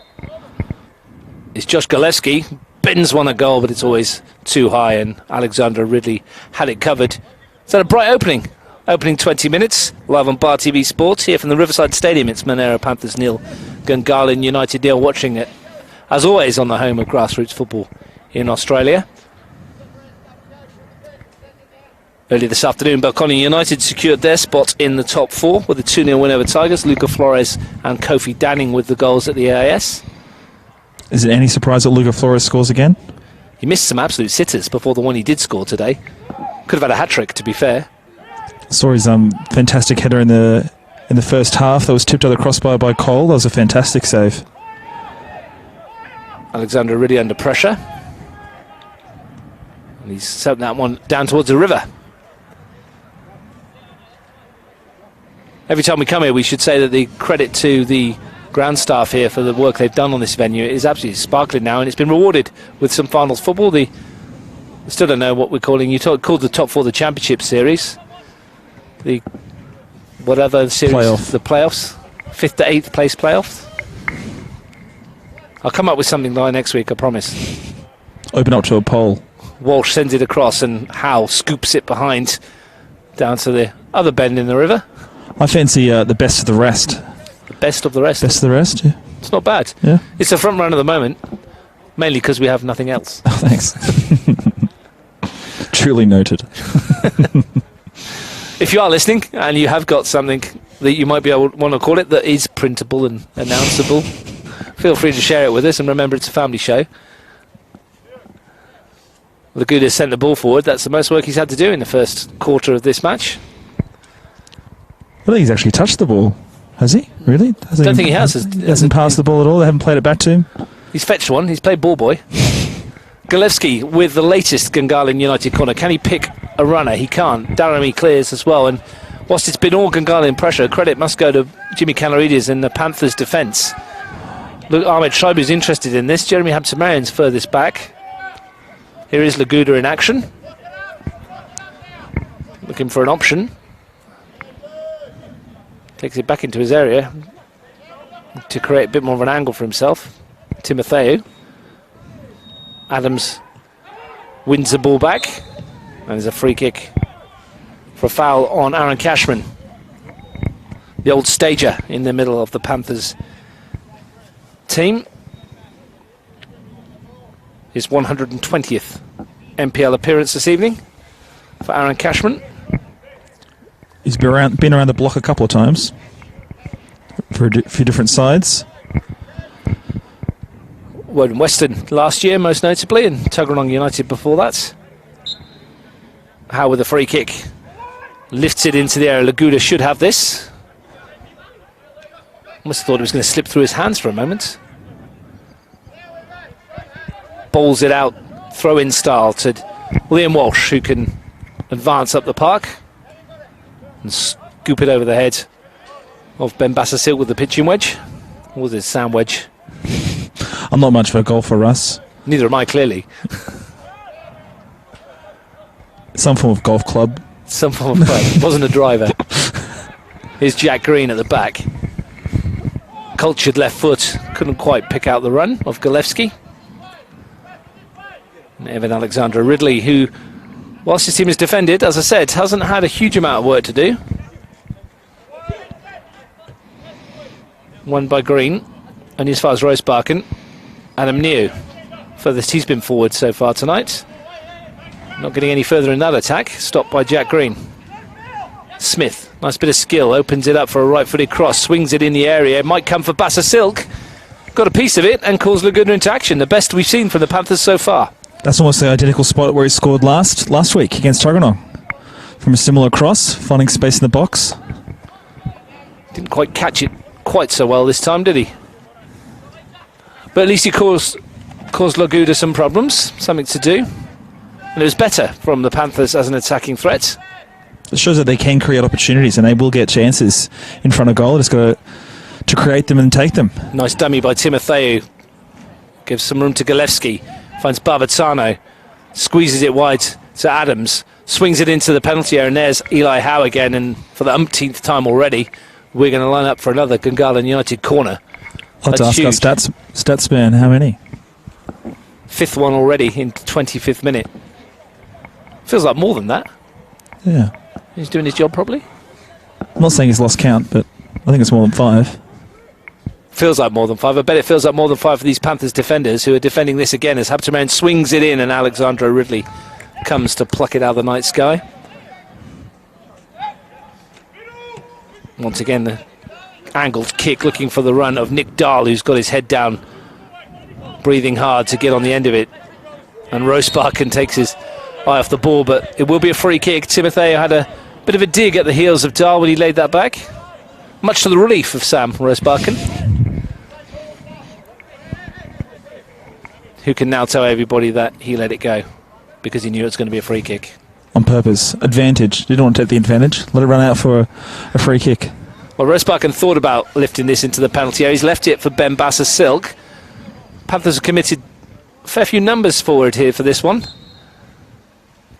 It's Josh Galevsky. Bends one at goal, but it's always too high. And Alexander Ridley had it covered. Is that a bright opening? Opening 20 minutes, live on Bar TV Sports, here from the Riverside Stadium. It's Monaro Panthers nil, Gungahlin United nil, watching it, as always, on the home of grassroots football in Australia. Earlier this afternoon, Belconnen United secured their spot in the top four with a 2-0 win over Tigers. Luca Flores and Kofi Danning with the goals at the AIS. Is it any surprise that Luca Flores scores again? He missed some absolute sitters before the one he did score today. Could have had a hat-trick, to be fair. Saw his fantastic header in the first half that was tipped out of the crossbar by Cole. That was a fantastic save. Alexander really under pressure. And he's sent that one down towards the river. Every time we come here, we should say that the credit to the ground staff here for the work they've done on this venue is absolutely sparkling now, and it's been rewarded with some finals football. I still don't know what we're calling. You called the top four the Championship Series. the whatever series, the playoffs, 5th to 8th place playoffs. I'll come up with something by next week, I promise. Open up to a poll. Walsh sends it across and Howe scoops it behind down to the other bend in the river. I fancy the best of the rest. The best of the rest. Best of the rest, yeah. It's not bad. Yeah. It's a front run at the moment, mainly because we have nothing else. Oh, thanks. Truly noted. If you are listening and you have got something that you might be able want to call it that is printable and announceable, feel free to share it with us, and remember it's a family show. Laguda sent the ball forward. That's the most work he's had to do in the first quarter of this match. I think he's actually touched the ball. Has he? Really? Don't think he has. Hasn't passed the ball at all? They haven't played it back to him? He's fetched one. He's played ball boy. Galevsky with the latest Gungahlin United corner. Can he pick a runner? He can't. Daramy clears as well. And whilst it's been all Gungahlin pressure, credit must go to Jimmy Canaridis and the Panthers' defence. Look, Ahmed Shaibu's interested in this. Jeremy Habsamarian's furthest back. Here is Laguda in action. Looking for an option. Takes it back into his area to create a bit more of an angle for himself. Timotheo. Adams wins the ball back. And there's a free kick for a foul on Aaron Cashman. The old stager in the middle of the Panthers team. His 120th NPL appearance this evening for Aaron Cashman. He's been around the block a couple of times for a few different sides. Woden Western last year, most notably, and Tuggeranong United before that. Howe with a free kick. Lifts it into the area. Laguda should have this. Must have thought it was going to slip through his hands for a moment. Bowls it out, throw-in style to Liam Walsh, who can advance up the park and scoop it over the head of Ben Bassasil with the pitching wedge. Or was it sand wedge? I'm not much of a golfer, Russ. Neither am I, clearly. Some form of golf club. Some form of club. Wasn't a driver. Here's Jack Green at the back. Cultured left foot. Couldn't quite pick out the run of Galevsky. And Evan Alexander Ridley, who, whilst his team is defended, as I said, hasn't had a huge amount of work to do. Won by Green. And as far as Rosebarken, Adam New. Furthest he's been forward so far tonight. Not getting any further in that attack. Stopped by Jack Green. Smith, nice bit of skill. Opens it up for a right-footed cross. Swings it in the area. It might come for Bassa Silk. Got a piece of it and calls Laguda into action. The best we've seen from the Panthers so far. That's almost the identical spot where he scored last week against Tuggeranong. From a similar cross, finding space in the box. Didn't quite catch it quite so well this time, did he? But at least he caused Laguda some problems, something to do. And it was better from the Panthers as an attacking threat. It shows that they can create opportunities and they will get chances in front of goal. Just got to create them and take them. Nice dummy by Timotheo. Gives some room to Galevsky. Finds Barbazzano. Squeezes it wide to Adams. Swings it into the penalty area. And there's Eli Howe again. And for the umpteenth time already, we're going to line up for another Gungahlin United corner. I'll have to ask our stats man how many. 5th one already in the 25th minute. Feels like more than that. Yeah. He's doing his job properly. I'm not saying he's lost count, but I think it's more than 5. Feels like more than 5. I bet it feels like more than 5 for these Panthers defenders who are defending this again as Habterman swings it in and Alexandra Ridley comes to pluck it out of the night sky. Once again, the angled kick looking for the run of Nick Dahl, who's got his head down, breathing hard to get on the end of it. And Rosebarken takes his eye off the ball, but it will be a free kick. Timotheo had a bit of a dig at the heels of Dahl when he laid that back, much to the relief of Sam Rosebarken, who can now tell everybody that he let it go because he knew it was going to be a free kick. On purpose. Advantage. Didn't want to take the advantage. Let it run out for a free kick. Well, Rosebarken thought about lifting this into the penalty area. He's left it for Ben Bassa Silk. Panthers have committed a fair few numbers forward here for this one.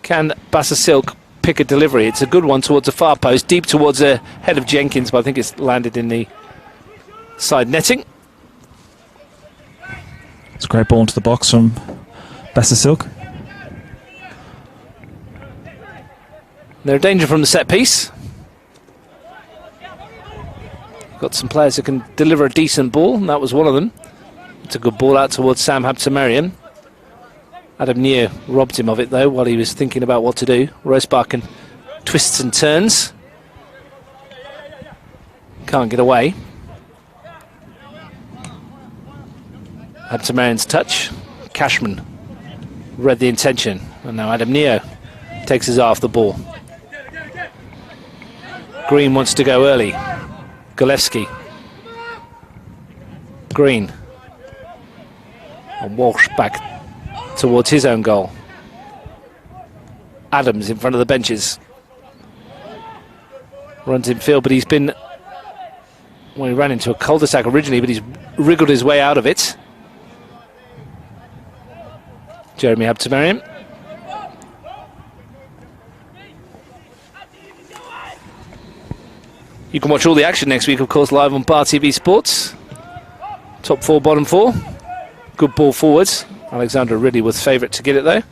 Can Bassa Silk pick a delivery. It's a good one towards the far post, deep towards the head of Jenkins, but I think it's landed in the side netting. It's a great ball into the box from Bassasilk. They're a danger from the set piece. Got some players who can deliver a decent ball, and that was one of them. It's a good ball out towards Sam Habtemariam. Adam Neer robbed him of it, though, while he was thinking about what to do. Rosebarken twists and turns. Can't get away. Habtemariam's touch. Cashman read the intention. And now Adam Neo takes his eye off the ball. Green wants to go early. Golewski. Green. And Walsh back towards his own goal. Adams in front of the benches. Runs in field, but he's been... Well, he ran into a cul-de-sac originally, but he's wriggled his way out of it. Jeremy Habtemariam. You can watch all the action next week, of course, live on Bar TV Sports. Top four, bottom four. Good ball forwards. Alexander Ridley was favourite to get it, though.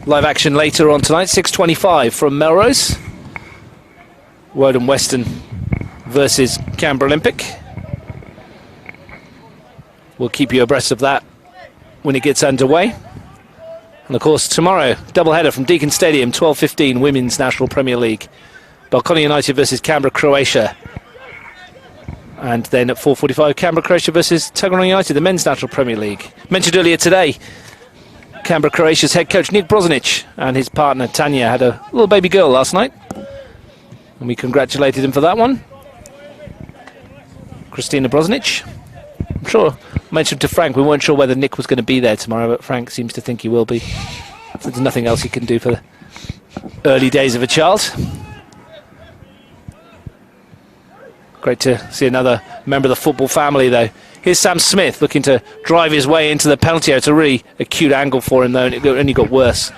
Live action later on tonight, 6:25 from Melrose. Woden Western versus Canberra Olympic. We'll keep you abreast of that when it gets underway. And of course, tomorrow, doubleheader from Deakin Stadium, 12:15, Women's National Premier League. Balcony United versus Canberra, Croatia. And then at 4:45, Canberra, Croatia versus Tuggeranong United, the Men's National Premier League. Mentioned earlier today, Canberra, Croatia's head coach, Nick Brozanic, and his partner, Tanya, had a little baby girl last night. And we congratulated him for that one. Christina Brozanic. I'm sure I mentioned to Frank we weren't sure whether Nick was going to be there tomorrow, but Frank seems to think he will be. There's nothing else he can do for the early days of a child. Great to see another member of the football family, though. Here's Sam Smith looking to drive his way into the penalty area. It's a really acute angle for him, though, and it only got worse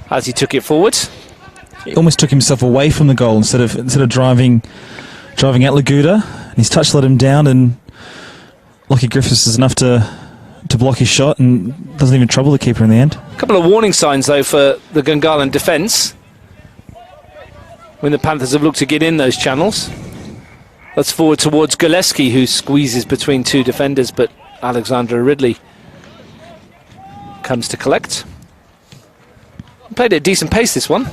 as he took it forwards. He almost took himself away from the goal instead of driving at Laguda. And his touch let him down, and Lockie Griffiths is enough to block his shot and doesn't even trouble the keeper in the end. A couple of warning signs, though, for the Gungahlin defence when the Panthers have looked to get in those channels. That's forward towards Golewski, who squeezes between two defenders, but Alexander Ridley comes to collect. Played at a decent pace, this one.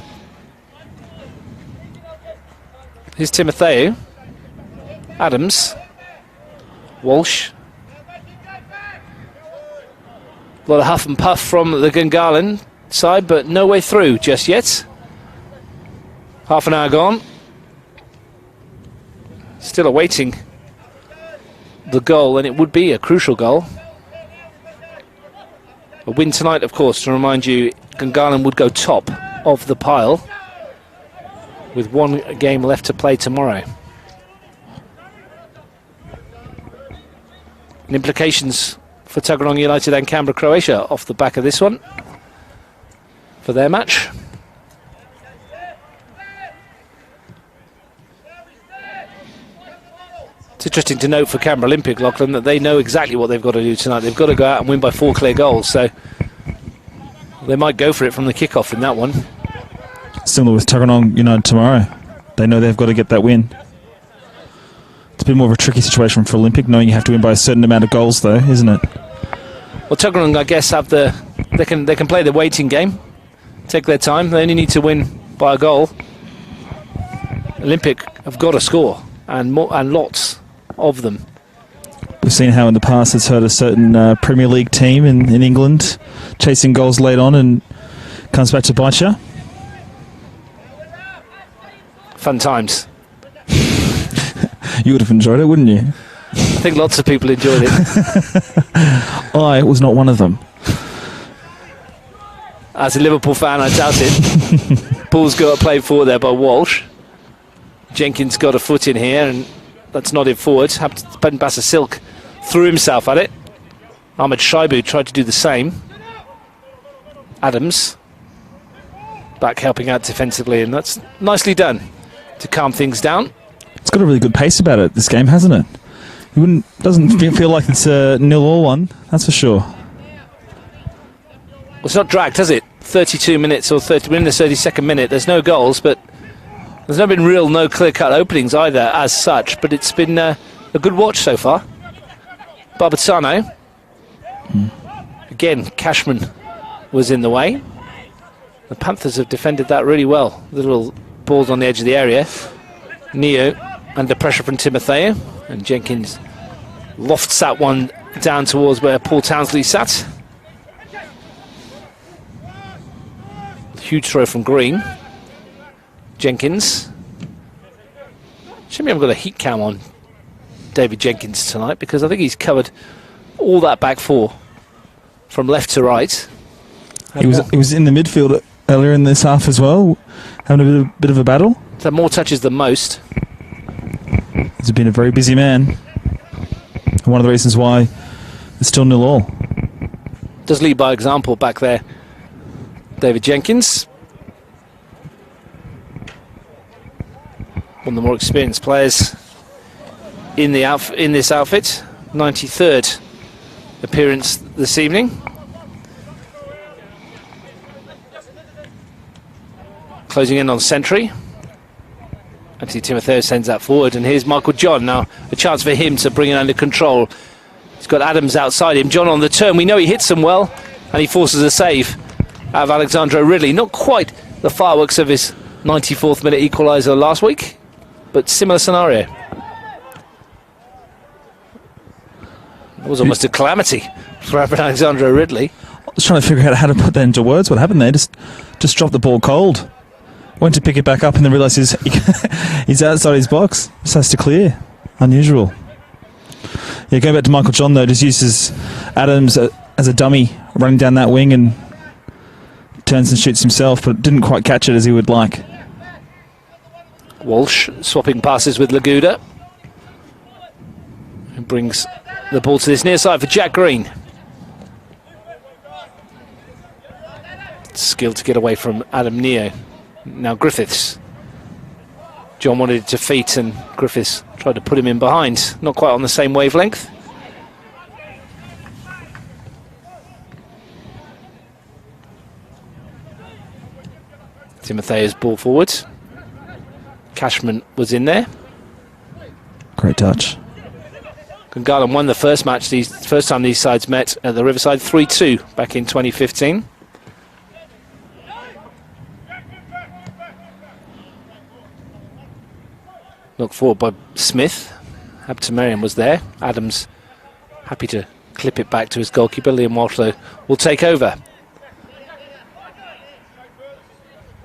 Here's Timotheo. Adams. Walsh. A lot of huff and puff from the Gungahlin side, but no way through just yet. Half an hour gone. Still awaiting the goal, and it would be a crucial goal. A win tonight, of course, to remind you, Gungahlin would go top of the pile with one game left to play tomorrow. And implications for Tuggeranong United and Canberra, Croatia off the back of this one for their match. It's interesting to note for Canberra Olympic, Lachlan, that they know exactly what they've got to do tonight. They've got to go out and win by 4 clear goals, so they might go for it from the kickoff in that one. Similar with Tuggeranong United tomorrow. They know they've got to get that win. It's a bit more of a tricky situation for Olympic, knowing you have to win by a certain amount of goals, though, isn't it? Well, Tuggeranong, I guess, have they can play the waiting game, take their time. They only need to win by a goal. Olympic have got to score, and lots of them. We've seen how in the past it's hurt a certain Premier League team in England, chasing goals late on and comes back to bite you. Fun times. You would have enjoyed it, wouldn't you? I think lots of people enjoyed it. I was not one of them. As a Liverpool fan, I doubt it. Ball's got to play forward there by Walsh. Jenkins got a foot in here, and that's nodded forward. Ben Bassasilk threw himself at it. Ahmed Shaibu tried to do the same. Adams. back helping out defensively, and that's nicely done to calm things down. It's got a really good pace about it, this game, hasn't it? Doesn't feel like it's a 0-0 one, that's for sure. Well, it's not dragged, has it? 32 minutes or 30, we're in the 32nd minute. There's no goals, but there's not been no clear-cut openings either as such, but it's been a good watch so far. Barbazano. Again, Cashman was in the way. The Panthers have defended that really well. Little balls on the edge of the area. Neo under pressure from Timotheo, and Jenkins lofts that one down towards where Paul Townsley sat. Huge throw from Green. Jenkins. Shame we haven't got a heat cam on David Jenkins tonight, because I think he's covered all that back four from left to right. He was in the midfield earlier in this half as well, having a bit of a battle. So more touches than most. He's been a very busy man. And one of the reasons why it's still 0-0. Does lead by example back there, David Jenkins. One of the more experienced players in this outfit. 93rd appearance this evening. Closing in on Sentry. Anthony Timotheo sends that forward, and here's Michael John. Now a chance for him to bring it under control. He's got Adams outside him. John on the turn. We know he hits them well, and he forces a save out of Alexandro Ridley. Not quite the fireworks of his 94th minute equaliser last week, but similar scenario. It was almost a calamity for Alexandro Ridley. I was trying to figure out how to put that into words. What happened there? Just dropped the ball cold. Went to pick it back up and then realised he's outside his box. Just has to clear. Unusual. Yeah, going back to Michael John though, just uses Adams as a dummy running down that wing and turns and shoots himself, but didn't quite catch it as he would like. Walsh swapping passes with Laguda. And brings the ball to this near side for Jack Green. Skill to get away from Adam Neo. Now Griffiths. John wanted it to feet, and Griffiths tried to put him in behind. Not quite on the same wavelength. Timotheo's ball forward. Cashman was in there. Great touch. Gungahlin won the first match, first time these sides met at the Riverside, 3-2 back in 2015. Looked forward by Smith. Habtemariam was there. Adams happy to clip it back to his goalkeeper. Liam Walsh though will take over.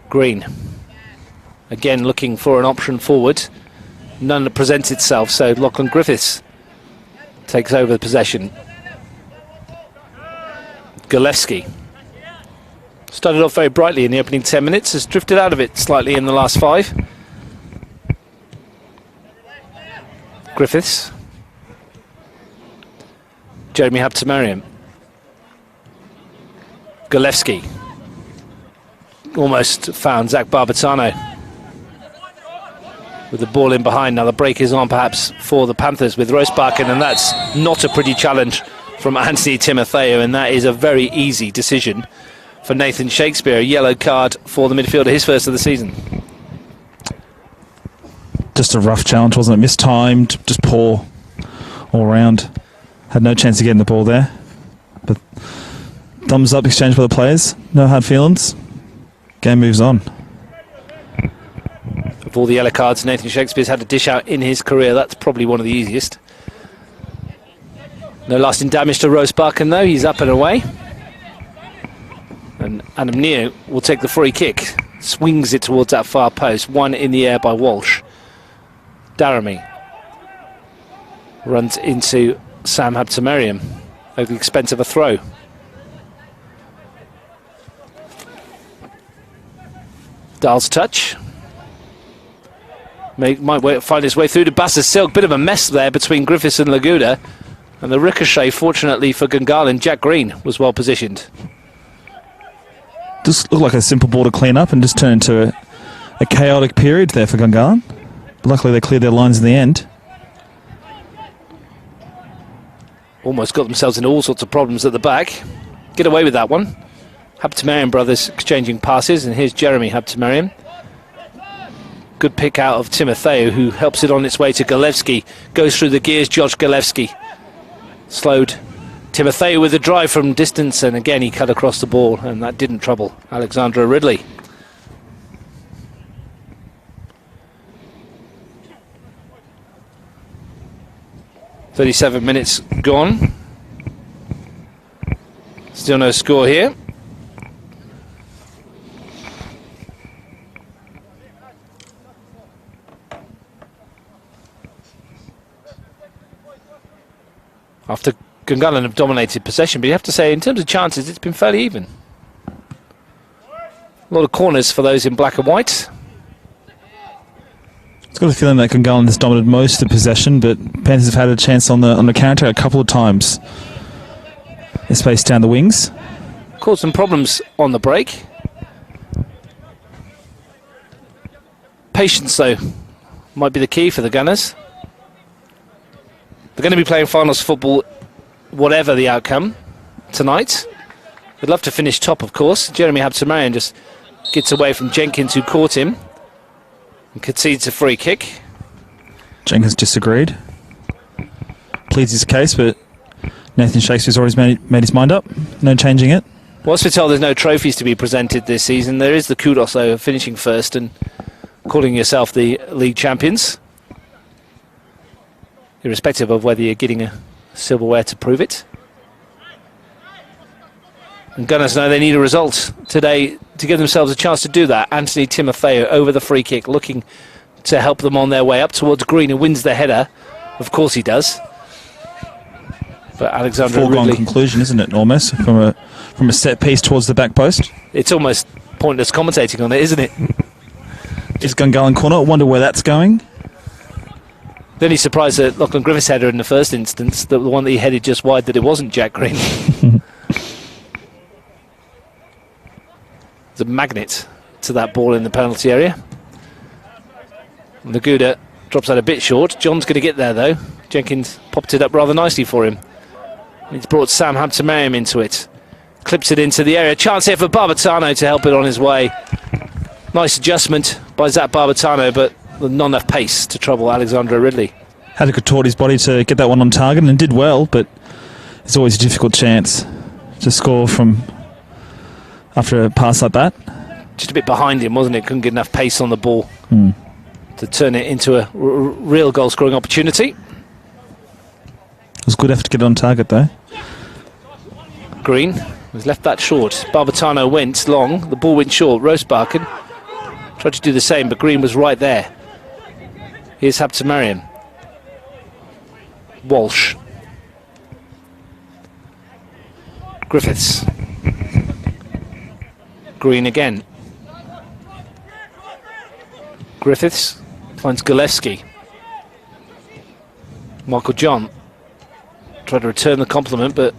Green again looking for an option forward. None that presents itself, so Lachlan Griffiths takes over the possession. Gillespie started off very brightly in the opening 10 minutes, has drifted out of it slightly in the last 5. Griffiths. Jeremy Habtemariam. Gillespie. Almost found Zach Barbazano with the ball in behind. Now the break is on perhaps for the Panthers with Rosebakken, and that's not a pretty challenge from Anthony Timotheo, and that is a very easy decision for Nathan Shakespeare. A yellow card for the midfielder, his first of the season. Just a rough challenge, wasn't it? Mistimed, just poor all round. Had no chance of getting the ball there. But thumbs up exchange by the players. No hard feelings. Game moves on. Of all the yellow cards Nathan Shakespeare's had to dish out in his career, that's probably one of the easiest. No lasting damage to Rosebakken though, he's up and away. And Adam Neo will take the free kick. Swings it towards that far post. One in the air by Walsh. Daramy runs into Sam Habtemariam at the expense of a throw. Dahl's touch. Might find his way through to Basser Silk. Bit of a mess there between Griffiths and Laguda. And the ricochet, fortunately for Gungahlin, Jack Green was well positioned. just looked like a simple ball to clean up and just turned into a chaotic period there for Gungahlin. But luckily they cleared their lines in the end. Almost got themselves into all sorts of problems at the back. Get away with that one. Habtemariam brothers exchanging passes, and here's Jeremy Habtemariam. Good pick out of Timotheo, who helps it on its way to Galevsky. Goes through the gears, Josh Galevsky. Slowed Timotheo with a drive from distance, and again he cut across the ball, and that didn't trouble Alexandra Ridley. "37 minutes gone. Still no score here. After Gungahlin have dominated possession, but you have to say, in terms of chances, it's been fairly even. A lot of corners for those in black and white. I've got a feeling that Gungahlin has dominated most of the possession, but Panthers have had a chance on the counter a couple of times. They spaced down the wings. Caused some problems on the break. Patience, though, might be the key for the Gunners. They're going to be playing finals football, whatever the outcome, tonight. They'd love to finish top, of course. Jeremy Habtemariam just gets away from Jenkins, who caught him, and concedes a free kick. Jenkins disagreed. Pleads his case, but Nathan Shakespeare's already made his mind up. No changing it. Whilst we're told there's no trophies to be presented this season, there is the kudos, though, of finishing first and calling yourself the league champions, irrespective of whether you're getting a silverware to prove it. And Gunners know they need a result today to give themselves a chance to do that. Anthony Timotheo over the free kick, looking to help them on their way up towards Green, who wins the header. Of course he does. But Alexandra Foregone Ridley, conclusion, isn't it, almost, from a set piece towards the back post? it's almost pointless commentating on it, isn't it? Is Gungahlin corner? I wonder where that's going. Then he's surprised that Lachlan Griffiths' header in the first instance, the one that he headed just wide, that it wasn't Jack Green. There's a magnet to that ball in the penalty area. Laguda drops that a bit short. John's going to get there, though. Jenkins popped it up rather nicely for him. He's brought Sam Habtemariam into it. Clips it into the area. Chance here for Barbatano to help it on his way. Nice adjustment by Zach Barbatano, but not enough pace to trouble Alexandra Ridley. Had to contort his body to get that one on target and did well, but it's always a difficult chance to score from after a pass like that. Just a bit behind him, wasn't it? Couldn't get enough pace on the ball to turn it into a real goal-scoring opportunity. It was a good effort to get it on target, though. Green was left that short. Barbatano went long. The ball went short. Rosebarken tried to do the same, but Green was right there. Here's Habtemariam. Walsh. Griffiths. Green again. Griffiths finds Galevsky. Michael John tried to return the compliment, but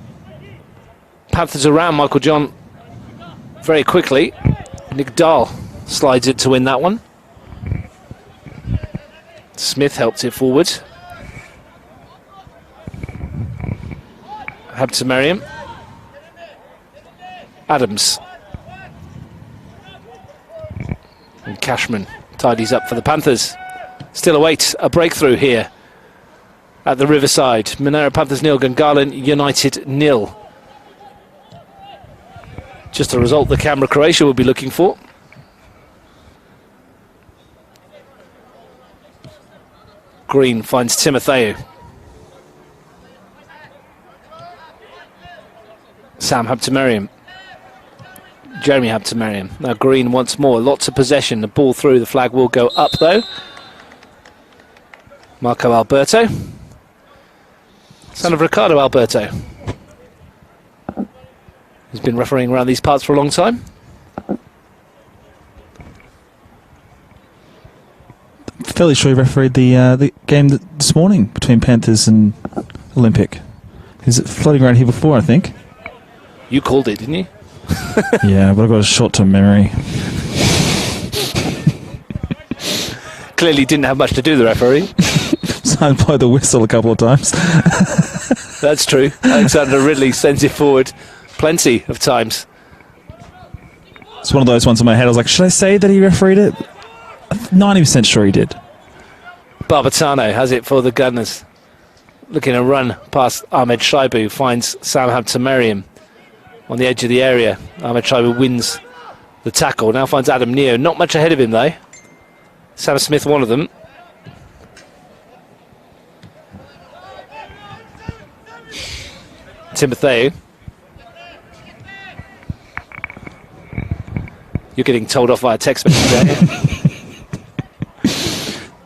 Panthers around Michael John very quickly. Nick Dahl slides it to win that one. Smith helps it forward. Habtemariam. Adams. And Cashman tidies up for the Panthers. Still awaits a breakthrough here at the Riverside. Monaro Panthers 0, Gungahlin United 0. Just a result the camera Croatia will be looking for. Green finds Timotheo. Sam Habtemariam. Jeremy Habtemariam. Now Green once more. Lots of possession. The ball through. The flag will go up, though. Marco Alberto. Son of Ricardo Alberto. He's been refereeing around these parts for a long time. Fairly sure he refereed the game this morning between Panthers and Olympic. He's floating around here before, I think. You called it, didn't you? Yeah, but I've got a short-term memory. Clearly didn't have much to do, the referee. So I blew the whistle a couple of times. That's true. Alexander Ridley sends it forward plenty of times. It's one of those ones in my head. I was like, should I say that he refereed it? 90% sure he did. Barbatano has it for the Gunners. Looking to run past Ahmed Shaibu, finds Sam Habtemariam on the edge of the area. Ahmed Shaibu wins the tackle. Now finds Adam Neo. Not much ahead of him, though. Sam Smith, one of them. Timotheu. You're getting told off via text message there.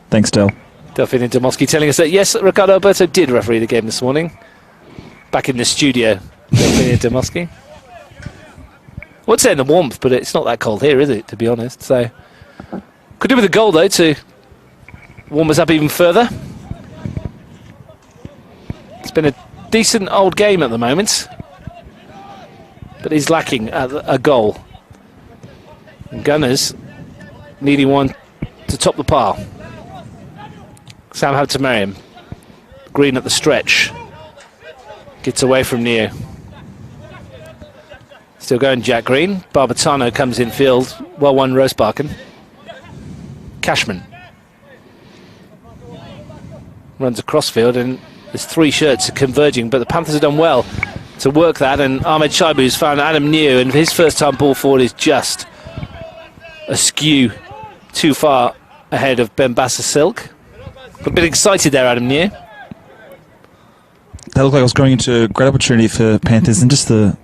Thanks, Del. Delphine Demoski telling us that, yes, Ricardo Alberto did referee the game this morning. Back in the studio, Delphine Demoski. Well, it's in the warmth, but it's not that cold here, is it, to be honest? So, could do with a goal, though, to warm us up even further. It's been a decent old game at the moment, but he's lacking a goal. And Gunners needing one to top the pile. Sam Habtemariam, Green at the stretch, gets away from Neo. Still going Jack Green. Barbatano comes in field. Well won, Rosebarken. Cashman runs across field, and there's three shirts converging, but the Panthers have done well to work that, and Ahmed Shaibu's found Adam Neo, and his first time ball forward is just askew, too far ahead of Bembassa Silk. A bit excited there, Adam Neo. That looked like it was growing into a great opportunity for Panthers, and just the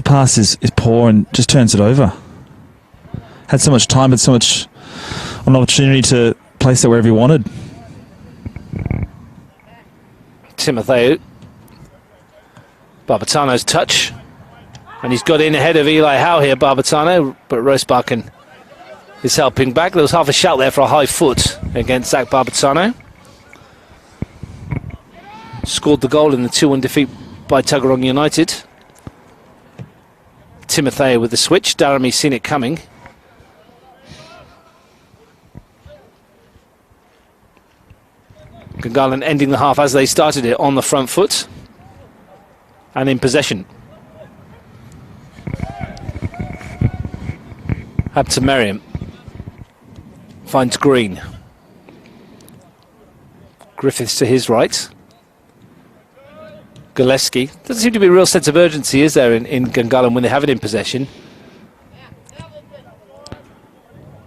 pass is poor and just turns it over. Had so much time, but so much an opportunity to place it wherever he wanted. Timotheu. Barbatano's touch. And he's got in ahead of Eli Howe here, Barbatano, but Rosebarken is helping back. There was half a shout there for a high foot against Zach Barbatano. Scored the goal in the 2-1 defeat by Tuggeranong United. Timotheu with the switch. Darami's seen it coming. Gungahlin ending the half as they started it on the front foot and in possession. Habtemariam finds Green. Griffiths to his right. Gillespie. Doesn't seem to be a real sense of urgency, is there, in Gungahlin when they have it in possession?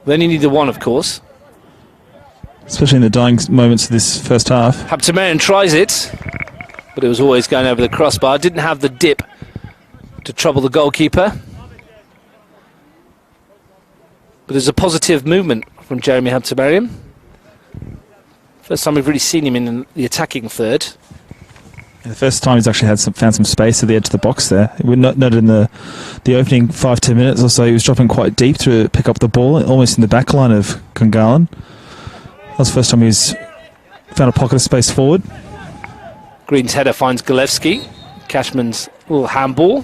They only need the one, of course. Especially in the dying moments of this first half. Habtemariam tries it, but it was always going over the crossbar. Didn't have the dip to trouble the goalkeeper. But there's a positive movement from Jeremy Habtemariam. First time we've really seen him in the attacking third. And the first time he's actually found some space at the edge of the box there. We noted in the opening 5-10 minutes or so, he was dropping quite deep to pick up the ball, almost in the back line of Gungahlin. That was the first time he's found a pocket of space forward. Green's header finds Gillespie. Cashman's little handball.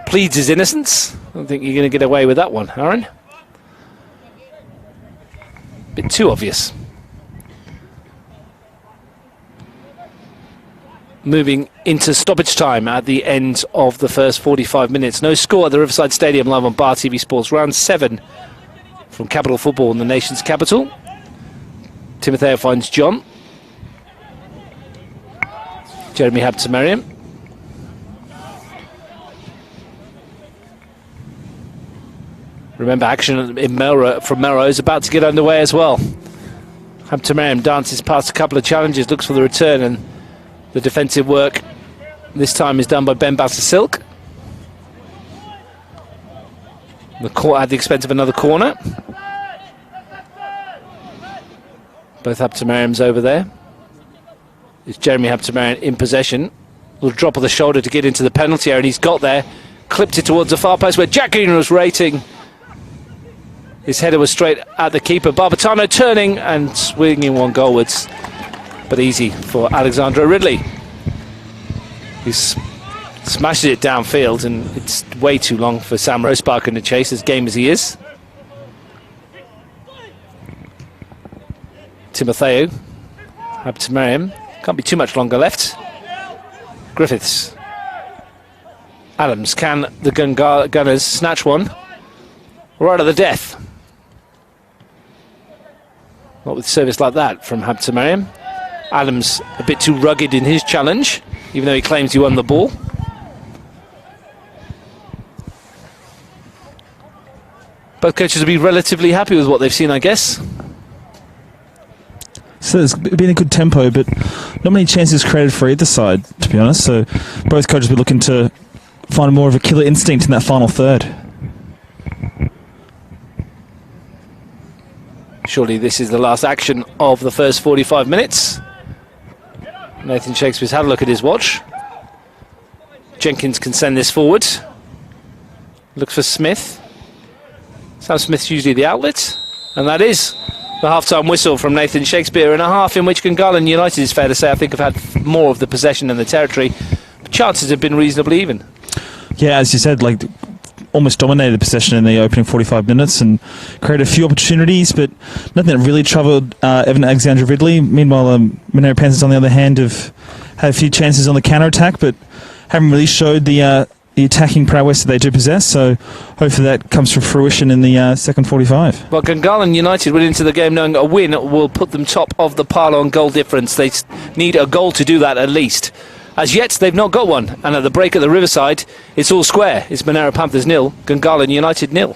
Pleads his innocence. I don't think you're going to get away with that one, Aaron. Bit too obvious. Moving into stoppage time at the end of the first 45 minutes. No score at the Riverside Stadium, live on Bar TV Sports. Round 7 from Capital Football in the nation's capital. Timotheu finds John. Jeremy Habtemariam. Remember, action in from Melrose is about to get underway as well. Habtemariam dances past a couple of challenges, looks for the return, and the defensive work this time is done by Bembassa Silk. The court at the expense of another corner. Both Habtemariams over there. It's Jeremy Habtemariam in possession. Little drop of the shoulder to get into the penalty area, and he's got there. Clipped it towards the far post where Jack Green was rating. His header was straight at the keeper. Barbatano turning and swinging one goalwards. But easy for Alexandra Ridley. He's Smashes it downfield, and it's way too long for Sam Rosebark in the chase, as game as he is. Timotheo, up to Merriam. Can't be too much longer left. Griffiths. Adams, can the Gunners snatch one? Right at the death. Not with service like that from Hab to Merriam. Adams a bit too rugged in his challenge, even though he claims he won the ball. Both coaches will be relatively happy with what they've seen, I guess. So it's been a good tempo, but not many chances created for either side, to be honest. So both coaches will be looking to find more of a killer instinct in that final third. Surely this is the last action of the first 45 minutes. Nathan Shakespeare's had a look at his watch. Jenkins can send this forward. Looks for Smith. Sam Smith's usually the outlet. And that is the half-time whistle from Nathan Shakespeare, in a half in which Gungahlin United, is fair to say, I think have had more of the possession and the territory. But chances have been reasonably even. Yeah, as you said, like almost dominated possession in the opening 45 minutes and created a few opportunities, but nothing that really troubled Evan Alexander Ridley. Meanwhile, Monaro Panthers, on the other hand, have had a few chances on the counter-attack, but haven't really showed the attacking prowess that they do possess, so hopefully that comes to fruition in the second 45. Well, Gungahlin United went into the game knowing a win will put them top of the pile on goal difference. They need a goal to do that at least. As yet, they've not got one, and at the break at the Riverside, it's all square. It's Monaro Panthers 0, Gungahlin United 0.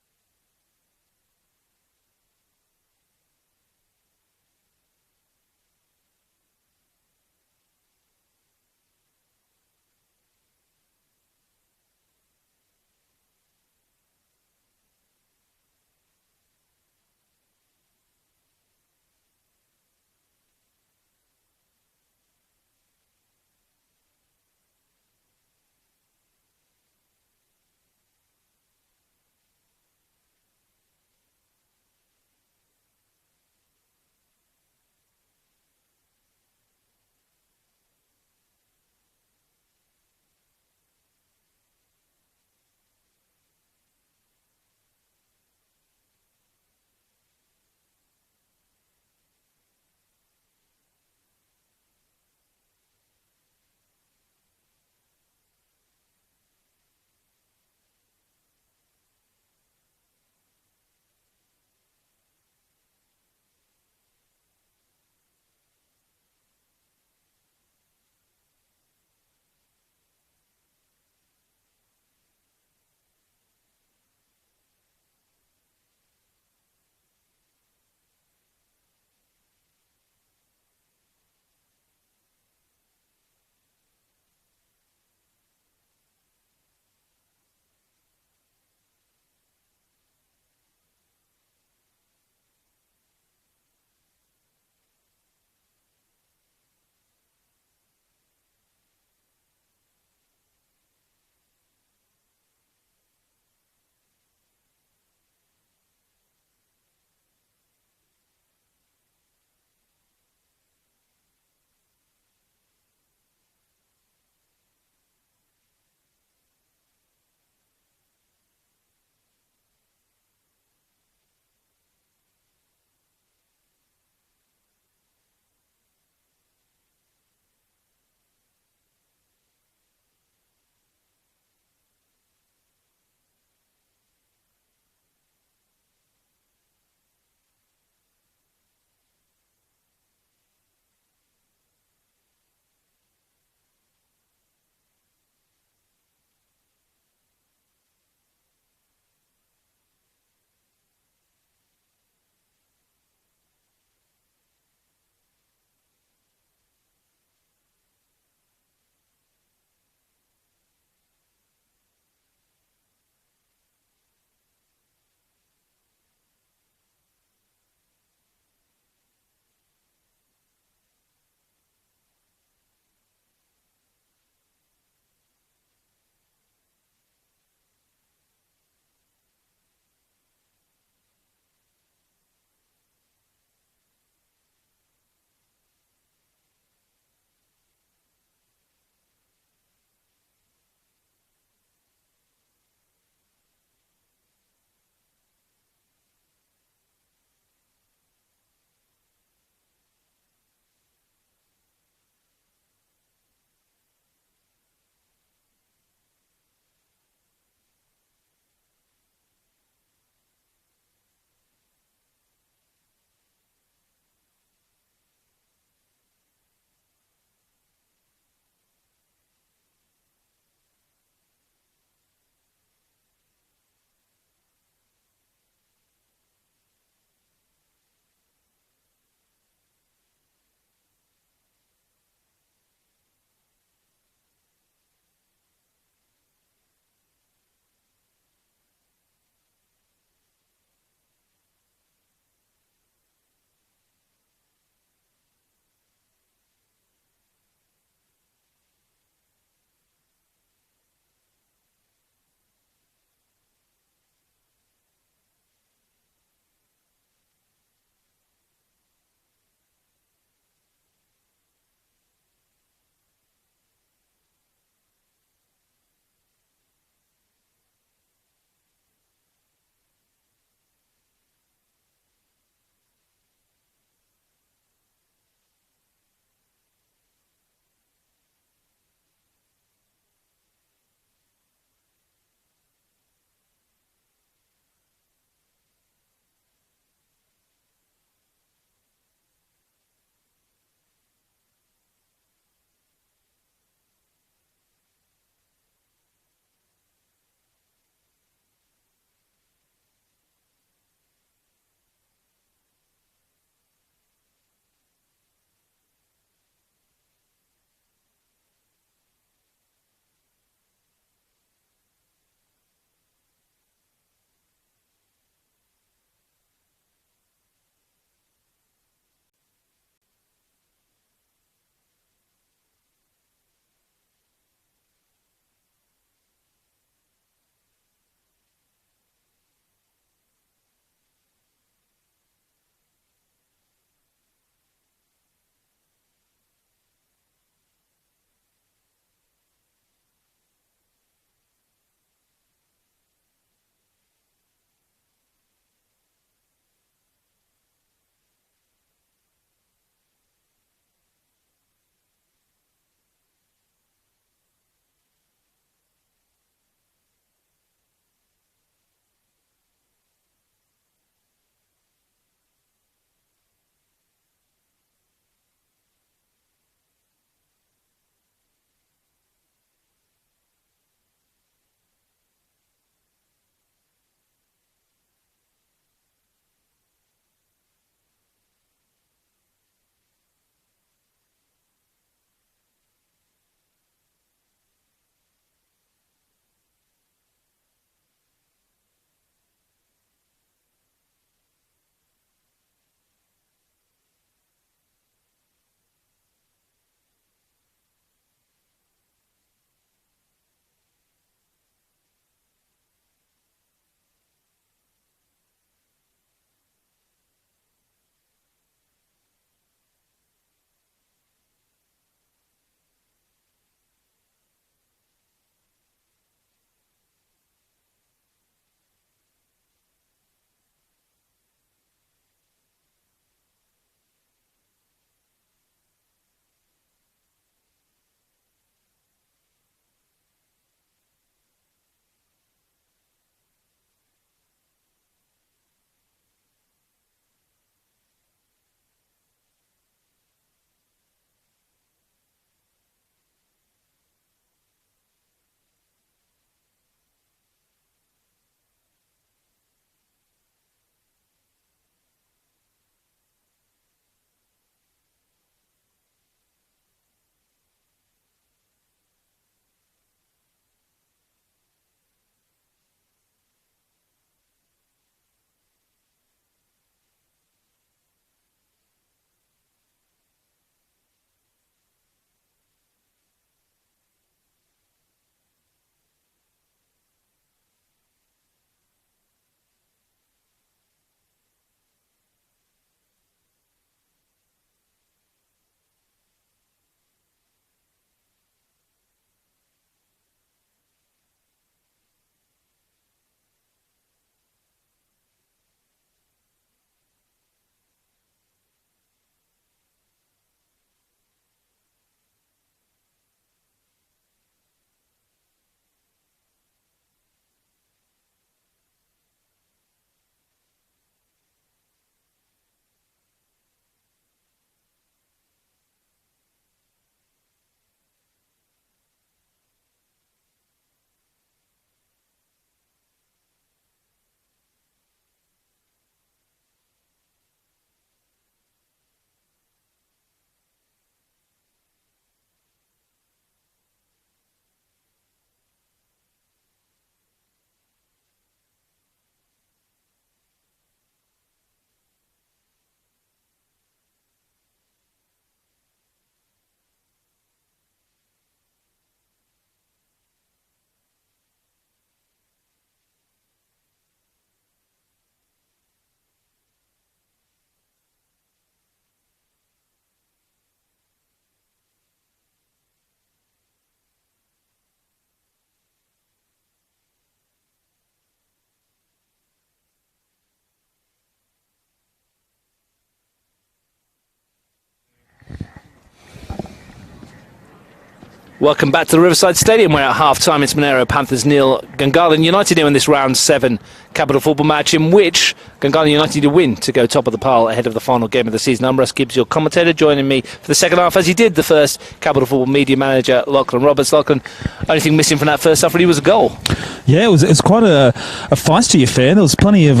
Welcome back to the Riverside Stadium, where at half-time it's Monaro Panthers nil, Gungahlin United nil in this round 7 capital football match, in which Gungahlin United need to win to go top of the pile ahead of the final game of the season. I'm Russ Gibbs, your commentator, joining me for the second half, as he did the first capital football media manager, Lachlan Roberts. Lachlan, only thing missing from that first half really was a goal. Yeah, it was quite a feisty affair. There was plenty of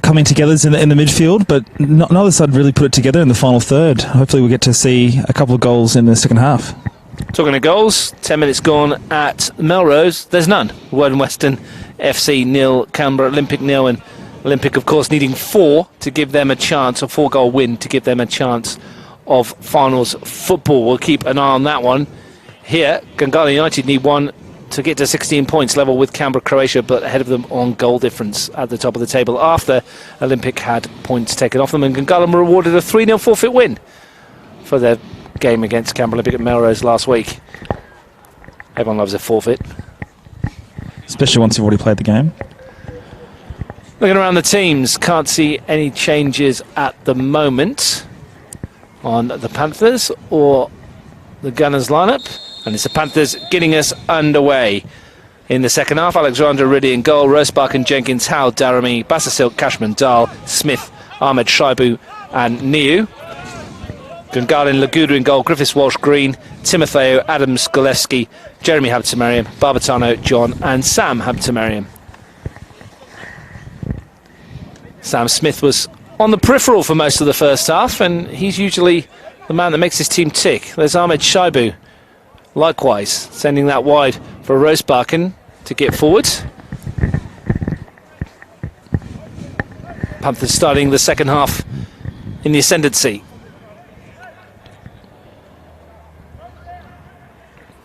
coming together in the midfield, but neither side really put it together in the final third. Hopefully we'll get to see a couple of goals in the second half. Talking of goals, 10 minutes gone at Melrose. There's none. Woden Western FC nil, Canberra Olympic nil, and Olympic, of course, needing 4 to give them a chance, a 4-goal win to give them a chance of finals football. We'll keep an eye on that one. Here, Gungahlin United need 1 to get to 16 points, level with Canberra, Croatia, but ahead of them on goal difference at the top of the table after Olympic had points taken off them, and Gungahlin were awarded a 3-0 forfeit win for their game against Canberra Olympic at Melrose last week. Everyone loves a forfeit. Especially once you've already played the game. Looking around the teams, can't see any changes at the moment on the Panthers or the Gunners lineup. And it's the Panthers getting us underway in the second half. Alexander Riddy in goal, Rosebach and Jenkins, Howe, Daramy, Bassasilk, Cashman, Dahl, Smith, Ahmed, Shaibu and Niu. Gungahlin, Laguda in goal, Griffiths, Walsh, Green, Timotheo, Adams, Gillespie, Jeremy Habtemariam, Barbatano, John and Sam Habtemariam. Sam Smith was on the peripheral for most of the first half, and he's usually the man that makes his team tick. There's Ahmed Shaibu. Likewise, sending that wide for Rosebakken to get forward. Panthers starting the second half in the ascendancy.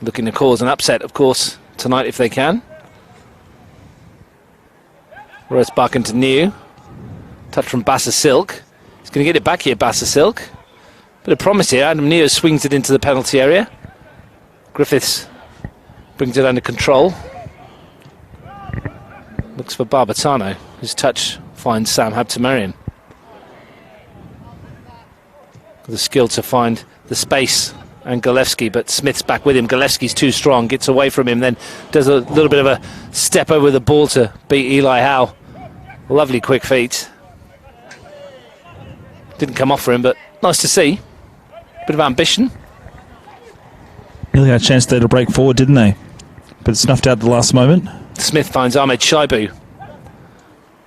Looking to cause an upset, of course, tonight if they can. Rosebakken to Niu. Touch from Bassasilk. He's going to get it back here, Bassasilk. Bit of promise here. Adam Niu swings it into the penalty area. Griffiths brings it under control. Looks for Barbatano, whose touch finds Sam Habtemariam. The skill to find the space and Gillespie, but Smith's back with him. Gillespie's too strong, gets away from him, then does a little bit of a step over the ball to beat Eli Howe. Lovely quick feet. Didn't come off for him, but nice to see. Bit of ambition. Nearly had a chance there to break forward, didn't they? But snuffed out at the last moment. Smith finds Ahmed Shaibu.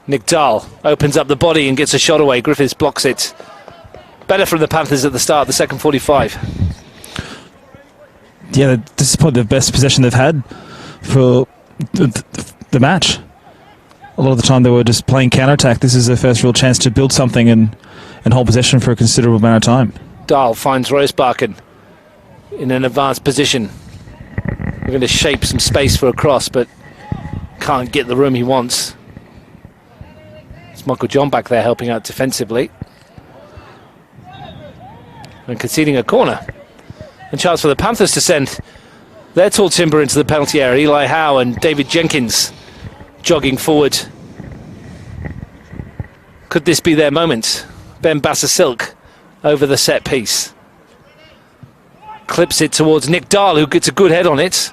Nick Dahl opens up the body and gets a shot away. Griffiths blocks it. Better from the Panthers at the start, the second 45. Yeah, this is probably the best possession they've had for the match. A lot of the time they were just playing counter-attack. This is their first real chance to build something and hold possession for a considerable amount of time. Dahl finds Rosebakken in an advanced position. We're going to shape some space for a cross, but can't get the room he wants. It's Michael John back there helping out defensively. And conceding a corner. And chance for the Panthers to send their tall timber into the penalty area. Eli Howe and David Jenkins jogging forward. Could this be their moment? Ben Bassasilk over the set piece. Clips it towards Nick Dahl, who gets a good head on it.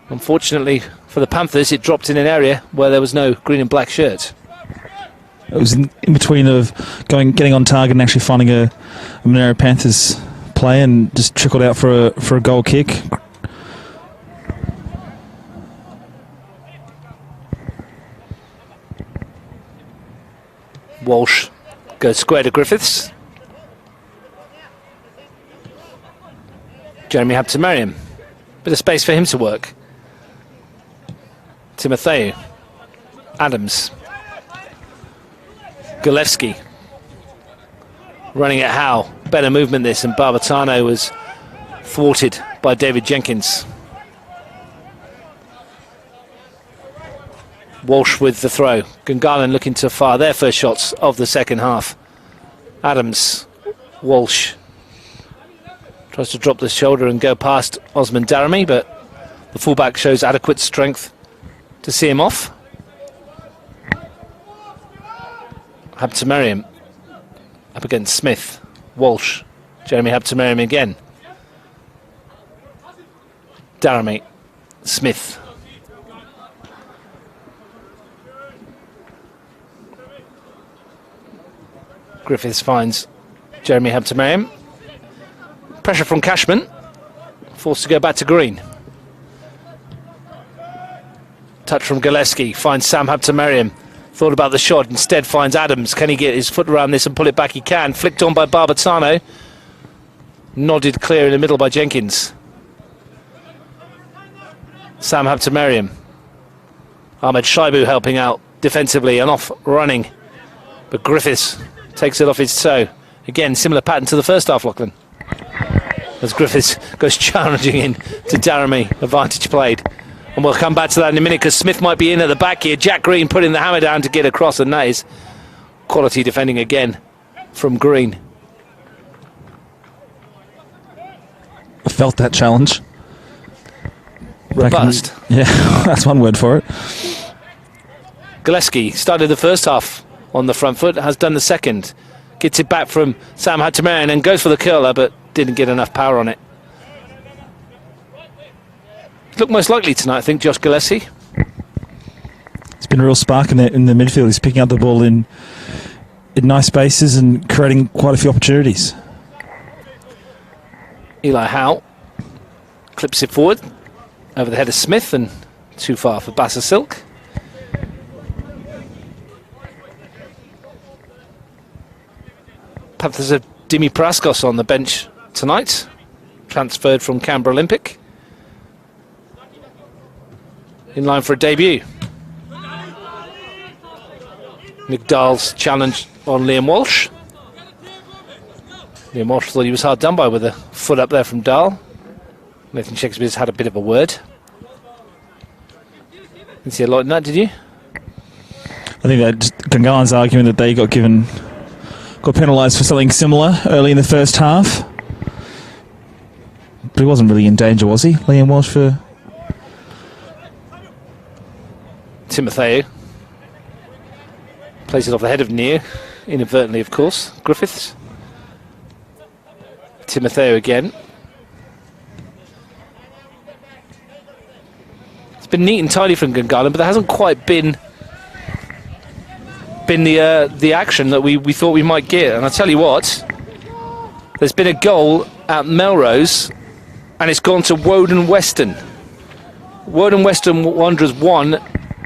Unfortunately for the Panthers, it dropped in an area where there was no green and black shirt. It was in between of getting on target and actually finding a Monaro Panthers play, and just trickled out for a goal kick. Walsh goes square to Griffiths. Jeremy Habtemariam. Bit of space for him to work. Timotheo. Adams. Gillespie. Running at Howe. Better movement this, and Barbatano was thwarted by David Jenkins. Walsh with the throw. Gungahlin looking to fire their first shots of the second half. Adams. Walsh. Tries to drop the shoulder and go past Osman Daramy, but the fullback shows adequate strength to see him off. Habtemariam up against Smith. Walsh. Jeremy Habtemariam again. Daramy, Smith. Griffiths finds Jeremy Hampton-Merriam. Pressure from Cashman. Forced to go back to Green. Touch from Gillespie. Finds Sam Hampton-Merriam. Thought about the shot. Instead finds Adams. Can he get his foot around this and pull it back? He can. Flicked on by Barbatano. Nodded clear in the middle by Jenkins. Sam Hampton-Merriam. Ahmed Shaibu helping out defensively and off running. But Griffiths takes it off his toe. Again, similar pattern to the first half, Lachlan. As Griffiths goes challenging in to Daramy. Advantage played. And we'll come back to that in a minute because Smith might be in at the back here. Jack Green putting the hammer down to get across, and that is quality defending again from Green. I felt that challenge. Robust. Yeah, that's one word for it. Gillespie started the first half on the front foot, has done the second. Gets it back from Sam Hattamaran and goes for the curler, but didn't get enough power on it. Looked most likely tonight, I think, Josh Gillespie. It's been a real spark in the midfield. He's picking up the ball in nice spaces and creating quite a few opportunities. Eli Howe clips it forward over the head of Smith and too far for Bassa Silk. Panthers have Dimi Praskos on the bench tonight, transferred from Canberra Olympic, in line for a debut. Nick Dahl's challenge on Liam Walsh. Liam Walsh thought he was hard done by with a foot up there from Dahl. Nathan Shakespeare's had a bit of a word. Didn't see a lot in that, did you? I think that Gungalin's argument that they got penalised for something similar early in the first half. But he wasn't really in danger, was he, Liam Walsh? For Timotheo plays it off the head of Near, inadvertently, of course. Griffiths. Timotheo again. It's been neat and tidy from Gungahlin, but there hasn't quite been the action that we thought we might get. And I tell you what, there's been a goal at Melrose and it's gone to Woden Western. Woden Western Wanderers 1,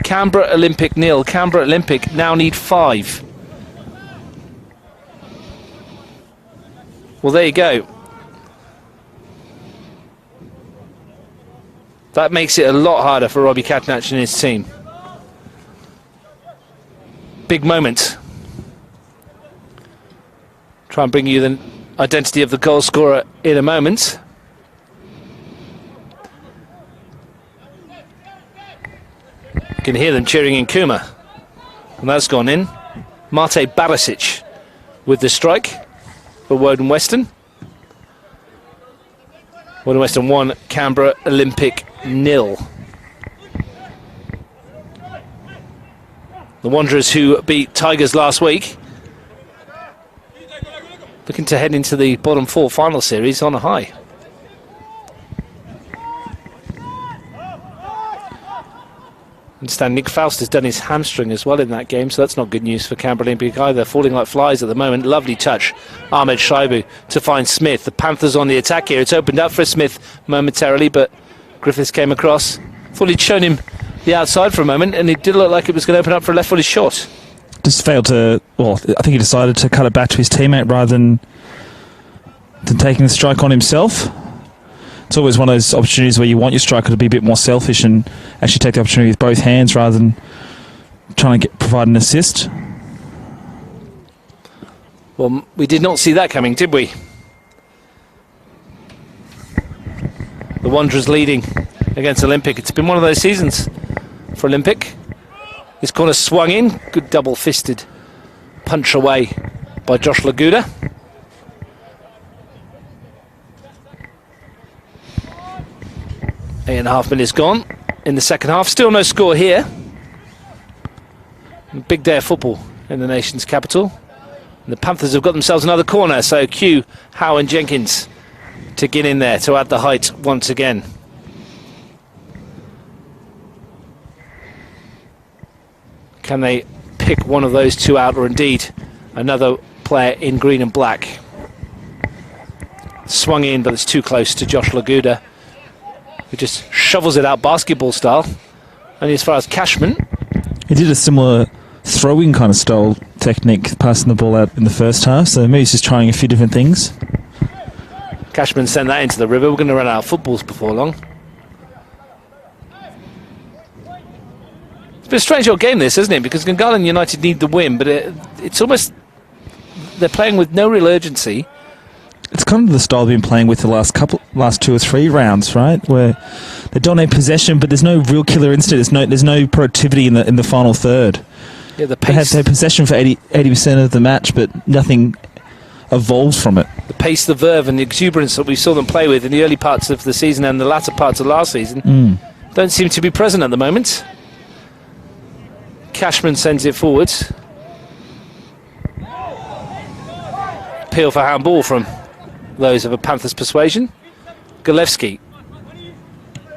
Canberra Olympic 0. Canberra Olympic now need 5. Well, there you go. That makes it a lot harder for Robbie Katnach and his team. Big moment. Try and bring you the identity of the goal scorer in a moment. You can hear them cheering in Kuma. And that's gone in. Mate Barisic with the strike for Woden Western. Woden Western 1, Canberra Olympic 0. The Wanderers, who beat Tigers last week, looking to head into the bottom 4 final series on a high. I understand Nick Faust has done his hamstring as well in that game, so that's not good news for Canberra Olympic either. Falling like flies at the moment. Lovely touch. Ahmed Shaibu to find Smith. The Panthers on the attack here. It's opened up for Smith momentarily, but Griffiths came across. Thought he'd shown him the outside for a moment, and it did look like it was going to open up for a left-footed shot. Just failed to, well, I think he decided to cut it back to his teammate rather than taking the strike on himself. It's always one of those opportunities where you want your striker to be a bit more selfish and actually take the opportunity with both hands rather than trying to provide an assist. Well, we did not see that coming, did we? The Wanderers leading against Olympic. It's been one of those seasons for Olympic. This corner swung in. Good double-fisted punch away by Josh Laguda. Eight and a half minutes gone in the second half. Still no score here. Big day of football in the nation's capital. And the Panthers have got themselves another corner. So Q, Howe and Jenkins to get in there to add the height once again. Can they pick one of those two out, or indeed another player in green and black? Swung in, but it's too close to Josh Laguda, who just shovels it out basketball style. Only as far as Cashman. He did a similar throwing kind of style technique, passing the ball out in the first half, so maybe he's just trying a few different things. Cashman sent that into the river. We're going to run out of footballs before long. It's been a strange old game, this, isn't it? Because Gungahlin United need the win, but it's almost... they're playing with no real urgency. It's kind of the style they've been playing with the last 2 or 3 rounds, right? Where they dominate possession, but there's no real killer instinct. There's no productivity in the final third. Yeah, the pace. They have possession for 80% of the match, but nothing evolves from it. The pace, the verve, and the exuberance that we saw them play with in the early parts of the season and the latter parts of last season don't seem to be present at the moment. Cashman sends it forward. Appeal for handball from those of a Panthers persuasion. Galevsky.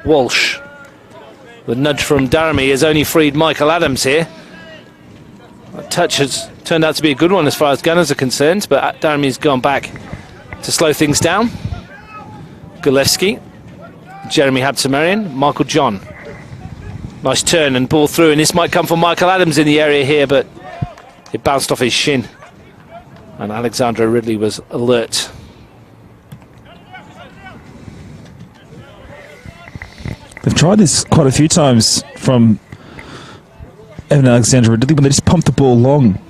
Walsh. The nudge from Daramy has only freed Michael Adams here. That touch has turned out to be a good one as far as Gunners are concerned, but Daramy's gone back to slow things down. Galevsky. Jeremy Habtemarian. Michael John. Nice turn and ball through, and this might come from Michael Adams in the area here, but it bounced off his shin. And Alexandra Ridley was alert. They've tried this quite a few times from Evan Alexandra Ridley, when they just pump the ball long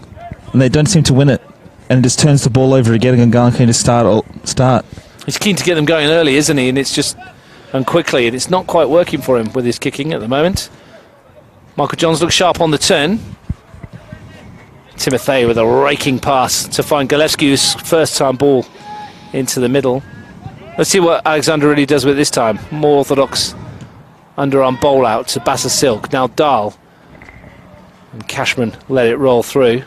and they don't seem to win it, and it just turns the ball over again and Gungahlin can just start. He's keen to get them going early, isn't he? And it's just and quickly, and it's not quite working for him with his kicking at the moment. Michael Johns looks sharp on the turn. Timothy with a raking pass to find Galevsky's first time ball into the middle. Let's see what Alexander really does with this time. More orthodox underarm bowl out to Bassa Silk. Now Dahl. And Cashman let it roll through.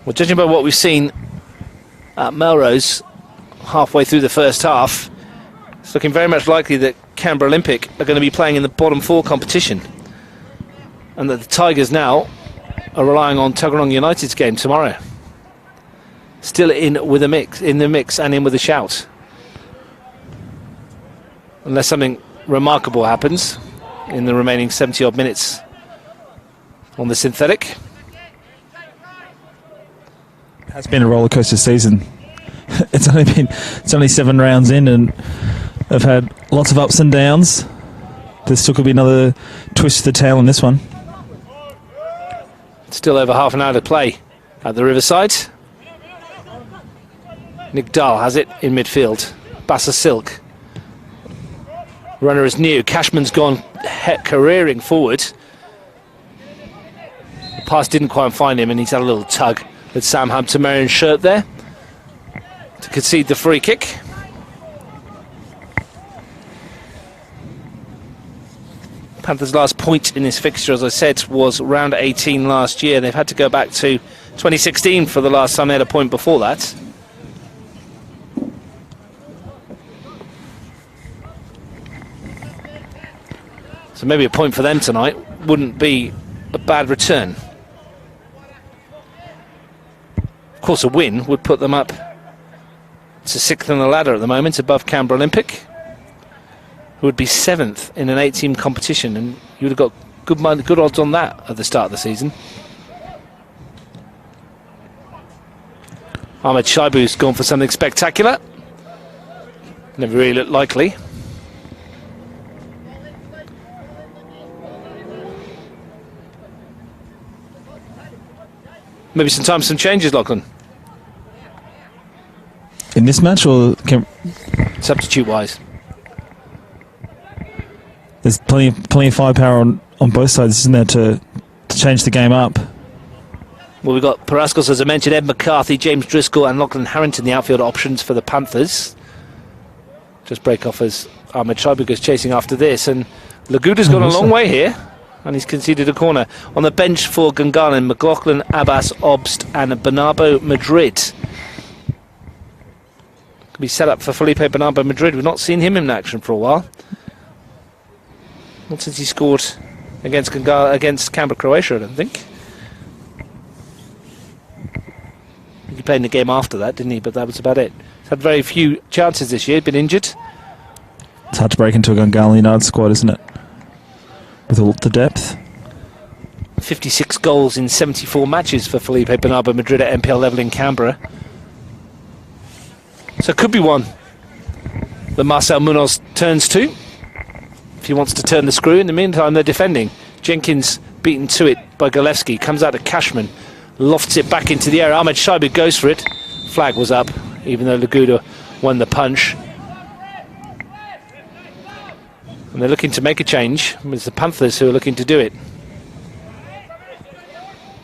Well, judging by what we've seen at Melrose halfway through the first half, it's looking very much likely that Canberra Olympic are going to be playing in the bottom 4 competition, and that the Tigers now are relying on Tuggeranong United's game tomorrow. Still in the mix and in with a shout. Unless something remarkable happens in the remaining 70-odd minutes on the synthetic. It has been a rollercoaster season. It's only 7 rounds in, and they've had lots of ups and downs. There still could be another twist to the tail in this one. Still over half an hour to play at the Riverside. Nick Dahl has it in midfield. Bassa Silk. Runner is new. Cashman's gone careering forward. The pass didn't quite find him, and he's had a little tug at Sam Habtemarian's shirt there to concede the free kick. Panthers' last point in this fixture, as I said, was round 18 last year. They've had to go back to 2016 for the last time they had a point before that. So maybe a point for them tonight wouldn't be a bad return. Of course, a win would put them up to 6th on the ladder at the moment, above Canberra Olympic, who would be 7th in an 8-team competition, and you would have got good odds on that at the start of the season. Ahmed Shaibu's gone for something spectacular. Never really looked likely. Maybe some changes, Lachlan. In this match, or Substitute-wise? There's plenty of firepower on both sides, isn't there, to change the game up? Well, we've got Paraskos, as I mentioned, Ed McCarthy, James Driscoll and Lachlan Harrington, the outfield options for the Panthers. Just break off as Ahmed Shaibu goes chasing after this, and Laguda's gone a long way here, and he's conceded a corner. On the bench for Gungahlin, McLaughlin, Abbas, Obst and Bernardo Madrid. Could be set up for Felipe Bernardo Madrid. We've not seen him in action for a while. Not since he scored against Canberra, Croatia, I don't think. He played in the game after that, didn't he? But that was about it. He's had very few chances this year. Been injured. It's hard to break into a Gungahlin United squad, isn't it? With all the depth. 56 goals in 74 matches for Felipe Bernardo Madrid at NPL level in Canberra. So it could be one that Marcel Munoz turns to if he wants to turn the screw. In the meantime, they're defending. Jenkins beaten to it by Golevsky. Comes out to Cashman. Lofts it back into the air. Ahmed Shaibu goes for it. Flag was up, even though Laguda won the punch. And they're looking to make a change. It's the Panthers who are looking to do it.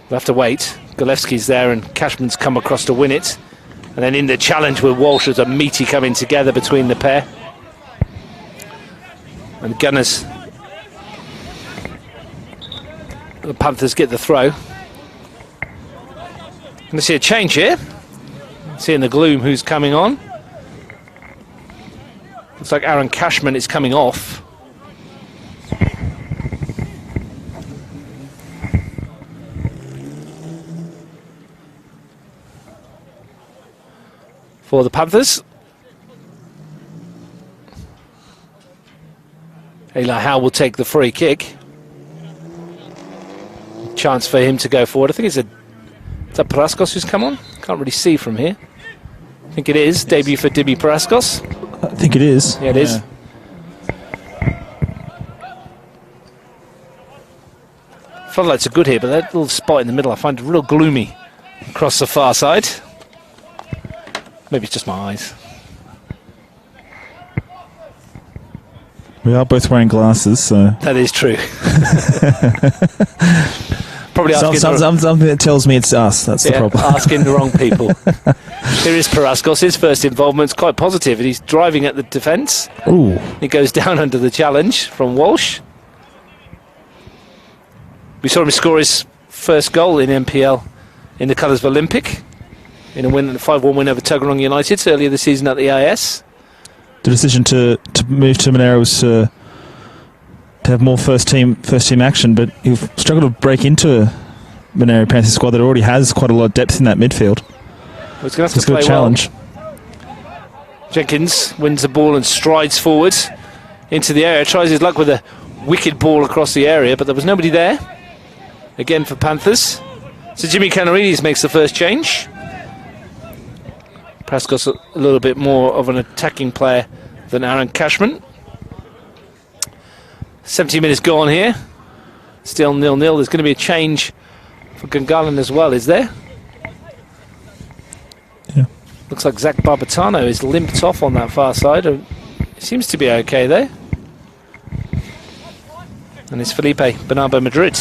We'll have to wait. Golevsky's there and Cashman's come across to win it. And then in the challenge with Walsh, there's a meaty coming together between the pair. And Gunners. The Panthers get the throw. Going to see a change here. See in the gloom who's coming on. Looks like Aaron Cashman is coming off. For the Panthers. Eli Howe will take the free kick. Chance for him to go forward. I think is that Paraskos who's come on? Can't really see from here. I think it is. Debut for Dibi Paraskos. I think it is. Yeah, it is. Floodlights are good here, but that little spot in the middle I find real gloomy across the far side. Maybe it's just my eyes. We are both wearing glasses, so... That is true. Probably something that tells me it's us. That's the problem. Asking the wrong people. Here is Paraskos. His first involvement's quite positive, and he's driving at the defence. Ooh. He goes down under the challenge from Walsh. We saw him score his first goal in NPL in the colours of Olympic in a 5-1 win over Tuggeranong United earlier this season at the IS. The decision to move to Monaro was to have more first team action, but you've struggled to break into a Monaro Panthers squad that already has quite a lot of depth in that midfield. Well, it's going to have to play challenge. Well. Jenkins wins the ball and strides forward into the area, tries his luck with a wicked ball across the area, but there was nobody there. Again for Panthers. So Jimmy Canaridis makes the first change. Praskos a little bit more of an attacking player than Aaron Cashman. 17 minutes gone here. Still 0-0. There's going to be a change for Gungahlin as well, is there? Yeah. Looks like Zach Barbatano is limped off on that far side. It seems to be okay there. And it's Felipe Bernardo Madrid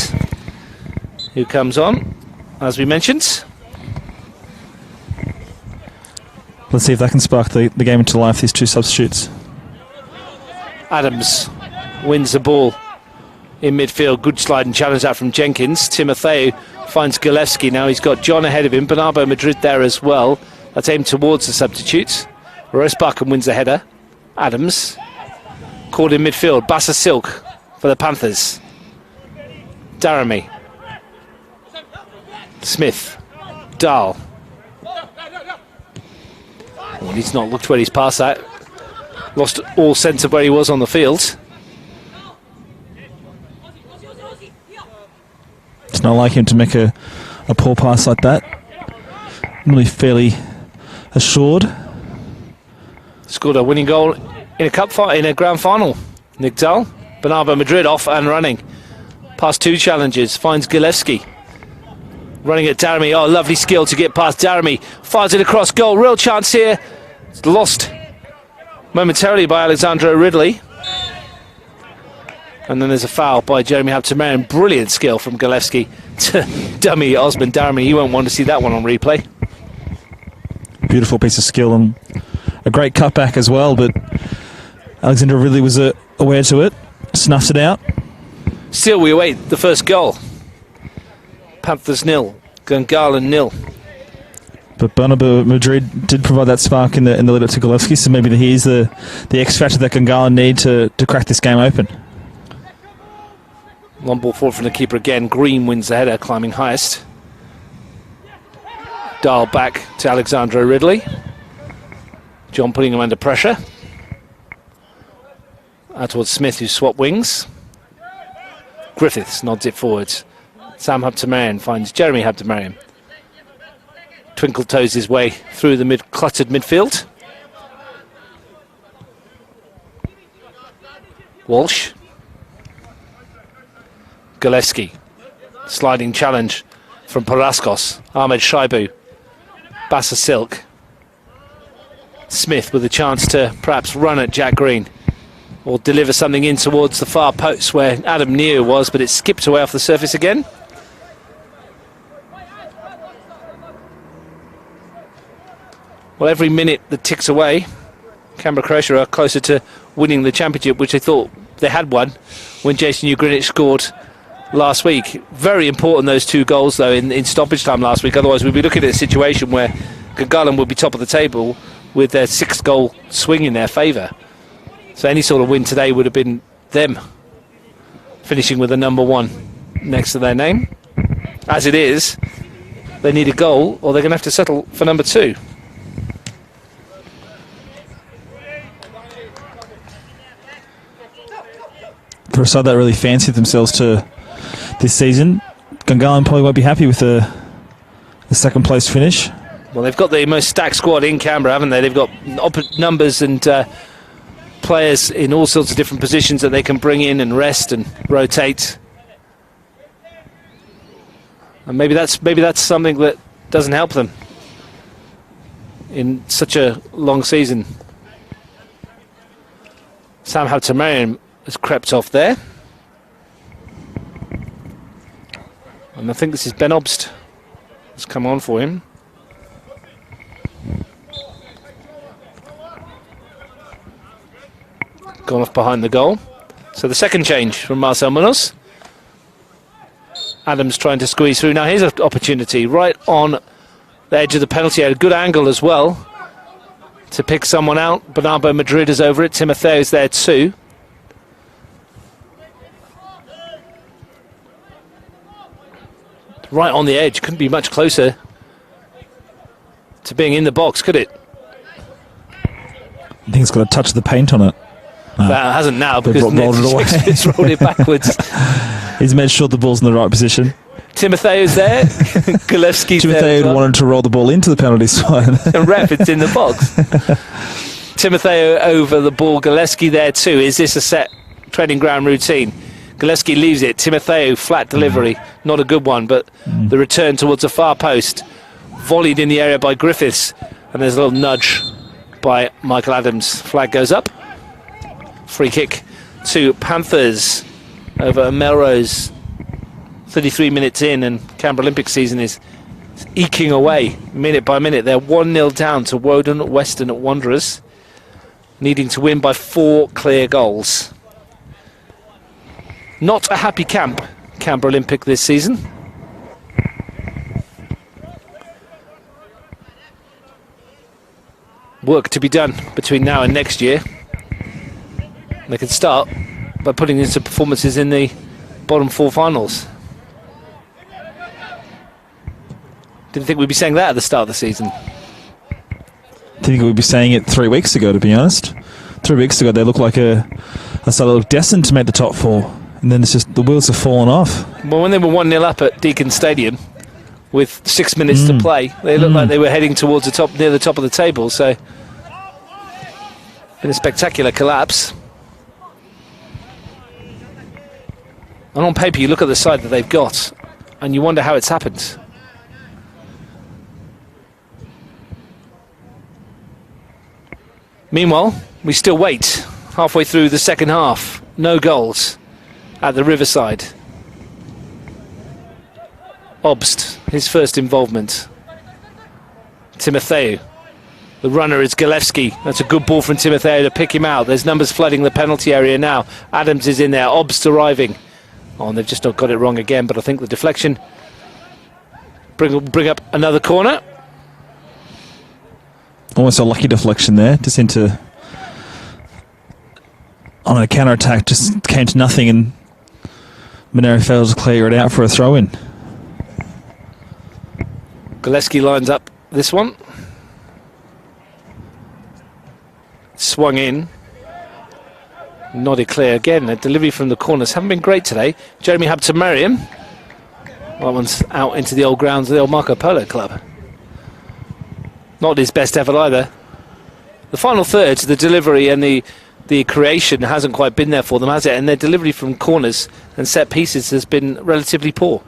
who comes on, as we mentioned. Let's see if that can spark the game into life, these two substitutes. Adams wins the ball in midfield. Good sliding challenge out from Jenkins. Timotheo finds Golevsky. Now he's got John ahead of him. Bernardo Madrid there as well. That's aimed towards the substitutes. Rosebakken wins the header. Adams caught in midfield. Bassa Silk for the Panthers. Daramy. Smith. Dahl. Well, he's not looked where he's passed that. Lost all sense of where he was on the field. It's not like him to make a poor pass like that. Really fairly assured. Scored a winning goal in a grand final. Nick Dahl. Bernardo Madrid off and running. Past two challenges. Finds Golevsky. Running at Daramy. Oh, lovely skill to get past Daramy. Fires it across goal. Real chance here. It's lost momentarily by Alexandra Ridley. And then there's a foul by Jeremy Habtemarian. Brilliant skill from Golevsky to dummy Osman Daramy. You won't want to see that one on replay. Beautiful piece of skill and a great cutback as well, but Alexandra Ridley was aware to it. Snuffed it out. Still, we await the first goal. Panthers 0, Gungahlin 0. But Bernardo Madrid did provide that spark in the lead up to Golevsky, so maybe he's the X factor that Gungahlin need to crack this game open. Long ball forward from the keeper again. Green wins the header, climbing highest. Dial back to Alexandro Ridley. John putting him under pressure. Out towards Smith, who swapped wings. Griffiths nods it forwards. Sam Habtemarian finds Jeremy Habtemarian. Twinkle toes his way through the cluttered midfield. Walsh. Gillespie. Sliding challenge from Paraskos. Ahmed Shaibu. Bassa Silk. Smith with a chance to perhaps run at Jack Green or deliver something in towards the far post where Adam Neo was, but it skipped away off the surface again. Well, every minute that ticks away, Canberra Croatia are closer to winning the championship, which they thought they had won when Jason Ugrinich scored last week. Very important, those 2 goals, though, in stoppage time last week. Otherwise, we'd be looking at a situation where Gungahlin would be top of the table with their 6-goal swing in their favour. So any sort of win today would have been them finishing with a number 1 next to their name. As it is, they need a goal or they're going to have to settle for number 2. For a side that really fancied themselves to this season, Gungahlin probably won't be happy with the second place finish. Well, they've got the most stacked squad in Canberra, haven't they? They've got numbers and players in all sorts of different positions that they can bring in and rest and rotate. And maybe that's something that doesn't help them in such a long season. Sam Habtemarian has crept off there. And I think this is Ben Obst has come on for him. Gone off behind the goal. So the second change from Marcel Munoz. Adams trying to squeeze through. Now here's an opportunity right on the edge of the penalty area. Good angle as well to pick someone out. Bernardo Madrid is over it. Timotheo's there too. Right on the edge. Couldn't be much closer to being in the box, could it? I think it's got a touch of the paint on it. That hasn't now because rolled it away. It's rolled it backwards. He's made sure the ball's in the right position. Timotheo's there. Gillespie's there. Timotheo wanted to roll the ball into the penalty spot. And ref, it's in the box. Timotheo over the ball. Gillespie there too. Is this a set training ground routine? Gillespie leaves it. Timotheo, flat delivery. Not a good one, but the return towards the far post. Volleyed in the area by Griffiths. And there's a little nudge by Michael Adams. Flag goes up. Free kick to Panthers over Melrose. 33 minutes in, and Canberra Olympic season is eking away minute by minute. They're 1-0 down to Woden Western Wanderers, needing to win by 4 clear goals. Not a happy camp, Canberra Olympic this season. Work to be done between now and next year. They could start by putting in some performances in the bottom 4 finals. Didn't think we'd be saying that at the start of the season. I think we'd be saying it 3 weeks ago, to be honest. 3 weeks ago, they looked like a side that looked destined to make the top 4. And then it's just the wheels have fallen off. Well, when they were 1-0 up at Deakin Stadium with 6 minutes to play, they looked like they were heading towards the top, near the top of the table. So, in a spectacular collapse. And on paper, you look at the side that they've got, and you wonder how it's happened. Meanwhile, we still wait. Halfway through the second half, no goals at the Riverside. Obst, his first involvement. Timotheo. The runner is Gillespie. That's a good ball from Timotheo to pick him out. There's numbers flooding the penalty area now. Adams is in there. Obst arriving. Oh, and they've just not got it wrong again, but I think the deflection bring up another corner. Almost a lucky deflection there, just into on a counter attack, just came to nothing, and Monaro fails to clear it out for a throw-in. Gillespie lines up this one. Swung in. Nodded clear again. A delivery from the corners haven't been great today. Jeremy Habtemariam. That one's out into the old grounds of the old Marco Polo Club. Not his best effort either. The final third, the delivery and the creation hasn't quite been there for them, has it? And their delivery from corners and set pieces has been relatively poor.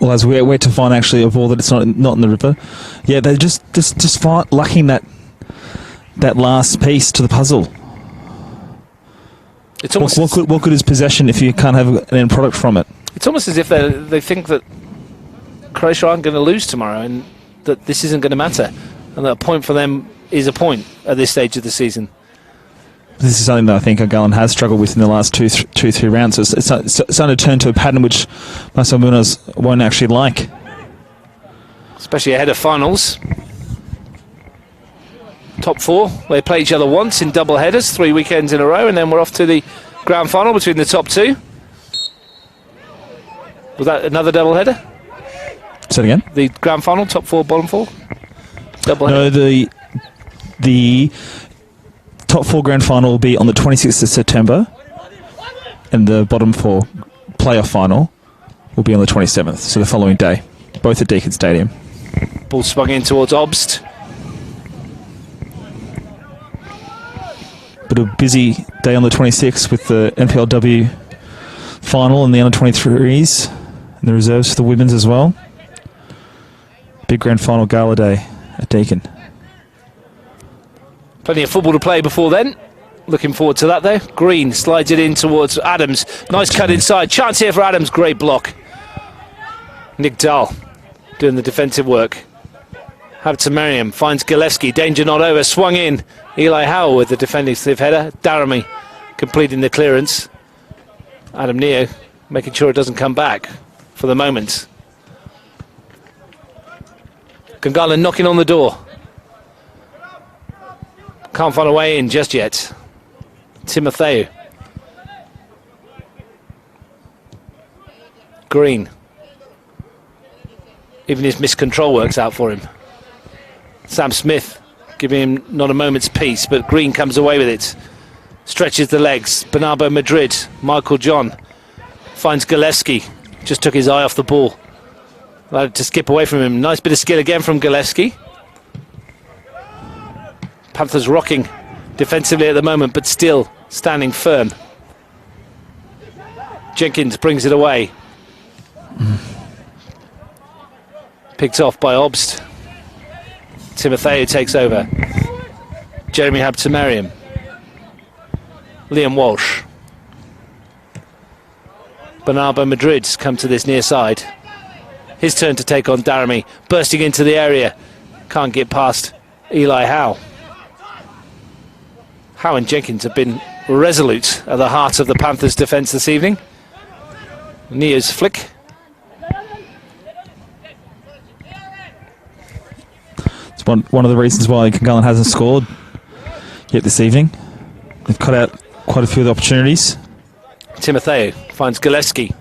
Well, as we wait to find actually a ball that it's not in the river. Yeah, they're just lacking that last piece to the puzzle. It's almost what good is possession if you can't have an end product from it? It's almost as if they think that Croatia aren't going to lose tomorrow and that this isn't going to matter, and that a point for them is a point at this stage of the season. This is something that I think Gungahlin has struggled with in the last three rounds. So it's starting to turn to a pattern which Marcel Munoz won't actually like. Especially ahead of finals. Top four, they play each other once in double headers, 3 weekends in a row, and then we're off to the grand final between the top two. Was that another double header? Say it again? The grand final, top four, bottom four? Double header? No, the top four grand final will be on the 26th of September, and the bottom four playoff final will be on the 27th, so the following day, both at Deakin Stadium. Ball swung in towards Obst. But a busy day on the 26th with the NPLW final and the under-23s and the reserves for the women's as well. Big grand final gala day at Deakin. Plenty of football to play before then. Looking forward to that though. Green slides it in towards Adams. Nice cut inside. Chance here for Adams. Great block. Nick Dahl doing the defensive work. Habtemariam finds Gillespie. Danger not over. Swung in. Eli Howell with the defensive header. Daramy completing the clearance. Adam Neo making sure it doesn't come back for the moment. Gungahlin knocking on the door. Can't find a way in just yet. Timotheo. Green. Even his miscontrol works out for him. Sam Smith giving him not a moment's peace, but Green comes away with it. Stretches the legs. Bernardo Madrid. Michael John finds Gillespie. Just took his eye off the ball. Allowed to skip away from him. Nice bit of skill again from Gillespie. Panthers rocking defensively at the moment, but still standing firm. Jenkins brings it away. Picked off by Obst. Timotheo takes over. Jeremy Habtemariam. Liam Walsh. Bernardo Madrid's come to this near side. His turn to take on Daramy. Bursting into the area. Can't get past Eli Howe. Howe and Jenkins have been resolute at the heart of the Panthers' defence this evening. Neo's flick. It's one of the reasons why Gungahlin hasn't scored yet this evening. They've cut out quite a few of the opportunities. Timotheo finds Gillespie.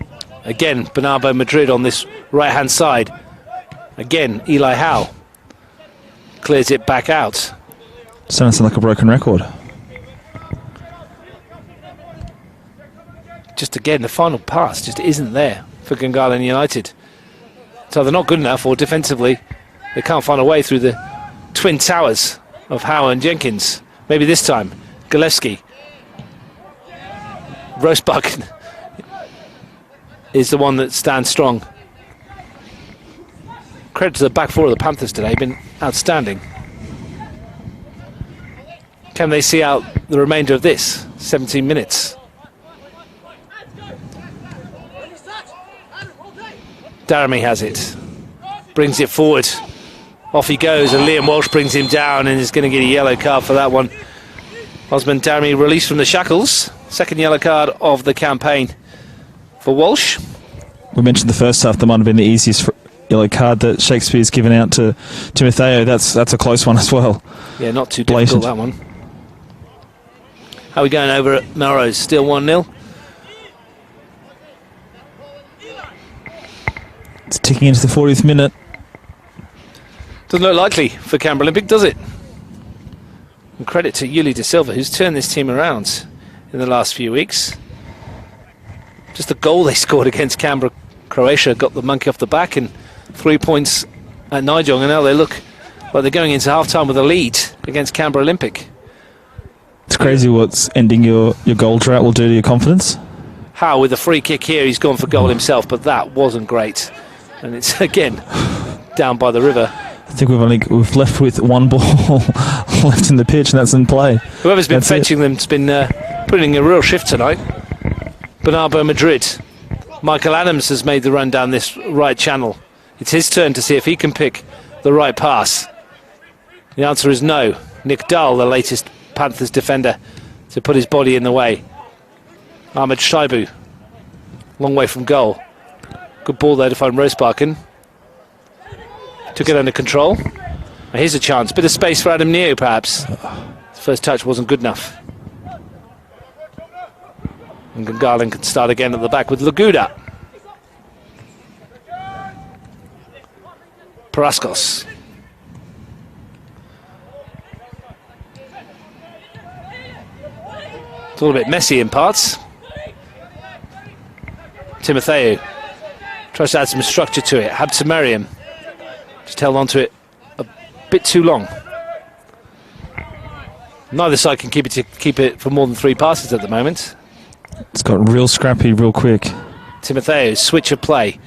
Again, Bernardo Madrid on this right-hand side. Again, Eli Howe clears it back out. Sounds like a broken record. Just again, the final pass just isn't there for Gungahlin United. So they're not good enough, or defensively, they can't find a way through the twin towers of Howe and Jenkins. Maybe this time, Gillespie. Rosebuck is the one that stands strong. Credit to the back four of the Panthers today, been outstanding. Can they see out the remainder of this 17 minutes? Daramy has it, brings it forward, off he goes, and Liam Walsh brings him down and is going to get a yellow card for that one. Osman Daramy released from the shackles, second yellow card of the campaign for Walsh. We mentioned the first half, that might have been the easiest yellow card that Shakespeare's given out to Timotheo. That's a close one as well. Yeah, not too Blatant. difficult, that one. How are we going over at Melrose? Still 1-0. It's ticking into the 40th minute. Doesn't look likely for Canberra Olympic, does it? And credit to Yuli De Silva, who's turned this team around in the last few weeks. Just the goal they scored against Canberra, Croatia, got the monkey off the back, and 3 points at Nijong, and now they look like they're going into half-time with a lead against Canberra Olympic. It's crazy what's ending your goal drought will do to your confidence. Howe with a free kick here, he's gone for goal himself, but that wasn't great. And it's, again, down by the river. I think we've left with one ball left in the pitch, and that's in play. Whoever's been fetching them's been putting in a real shift tonight. Bernardo Madrid. Michael Adams has made the run down this right channel. It's his turn to see if he can pick the right pass. The answer is no. Nick Dahl, the latest Panthers defender, to put his body in the way. Ahmed Shaibu, long way from goal. Good ball there to find Rosebarken. Took it under control. Now here's a chance. Bit of space for Adam Neo, perhaps. His first touch wasn't good enough. And Gungahlin can start again at the back with Laguda. Paraskos. It's a little bit messy in parts. Timotheo tries to add some structure to it. Habtemariam just held on to it a bit too long. Neither side can keep it for more than 3 passes at the moment. It's got real scrappy real quick. Timotheo, switch of play.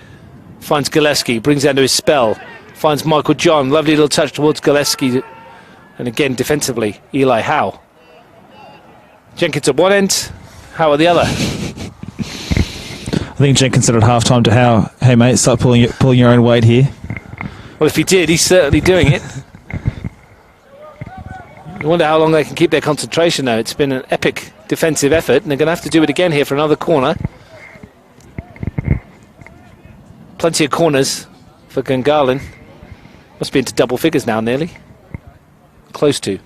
Finds Gillespie, brings down to his spell. Finds Michael John, lovely little touch towards Gillespie. And again, defensively, Eli Howe. Jenkins at one end, Howe at the other. I think Jenkins said at half-time to Howe, hey mate, start pulling your own weight here. Well, if he did, he's certainly doing it. I wonder how long they can keep their concentration though. It's been an epic defensive effort, and they're going to have to do it again here for another corner. Plenty of corners for Gungahlin. Must be into double figures now, nearly. Close to.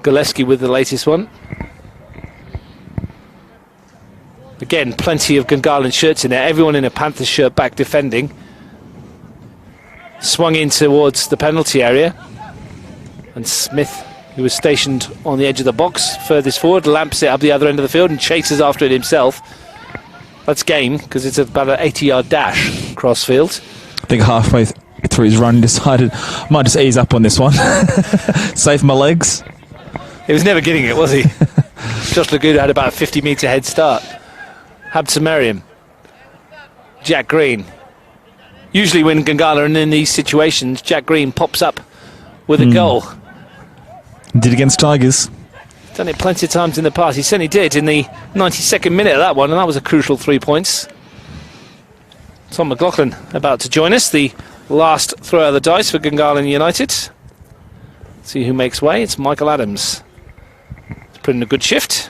Gillespie with the latest one. Again, plenty of Gungahlin shirts in there. Everyone in a Panthers shirt back defending. Swung in towards the penalty area. And Smith, who was stationed on the edge of the box, furthest forward, lamps it up the other end of the field and chases after it himself. That's game, because it's about an 80-yard dash across field. I think halfway through his run, he decided, might just ease up on this one. Save my legs. He was never getting it, was he? Josh Laguda had about a 50-metre head start. Habtemariam. Jack Green. Usually when Gungahlin are in these situations, Jack Green pops up with a goal. Did against Tigers. Done it plenty of times in the past. He certainly did in the 92nd minute of that one, and that was a crucial 3 points. Tom McLaughlin about to join us. The last throw of the dice for Gungahlin United. See who makes way. It's Michael Adams. He's put in a good shift.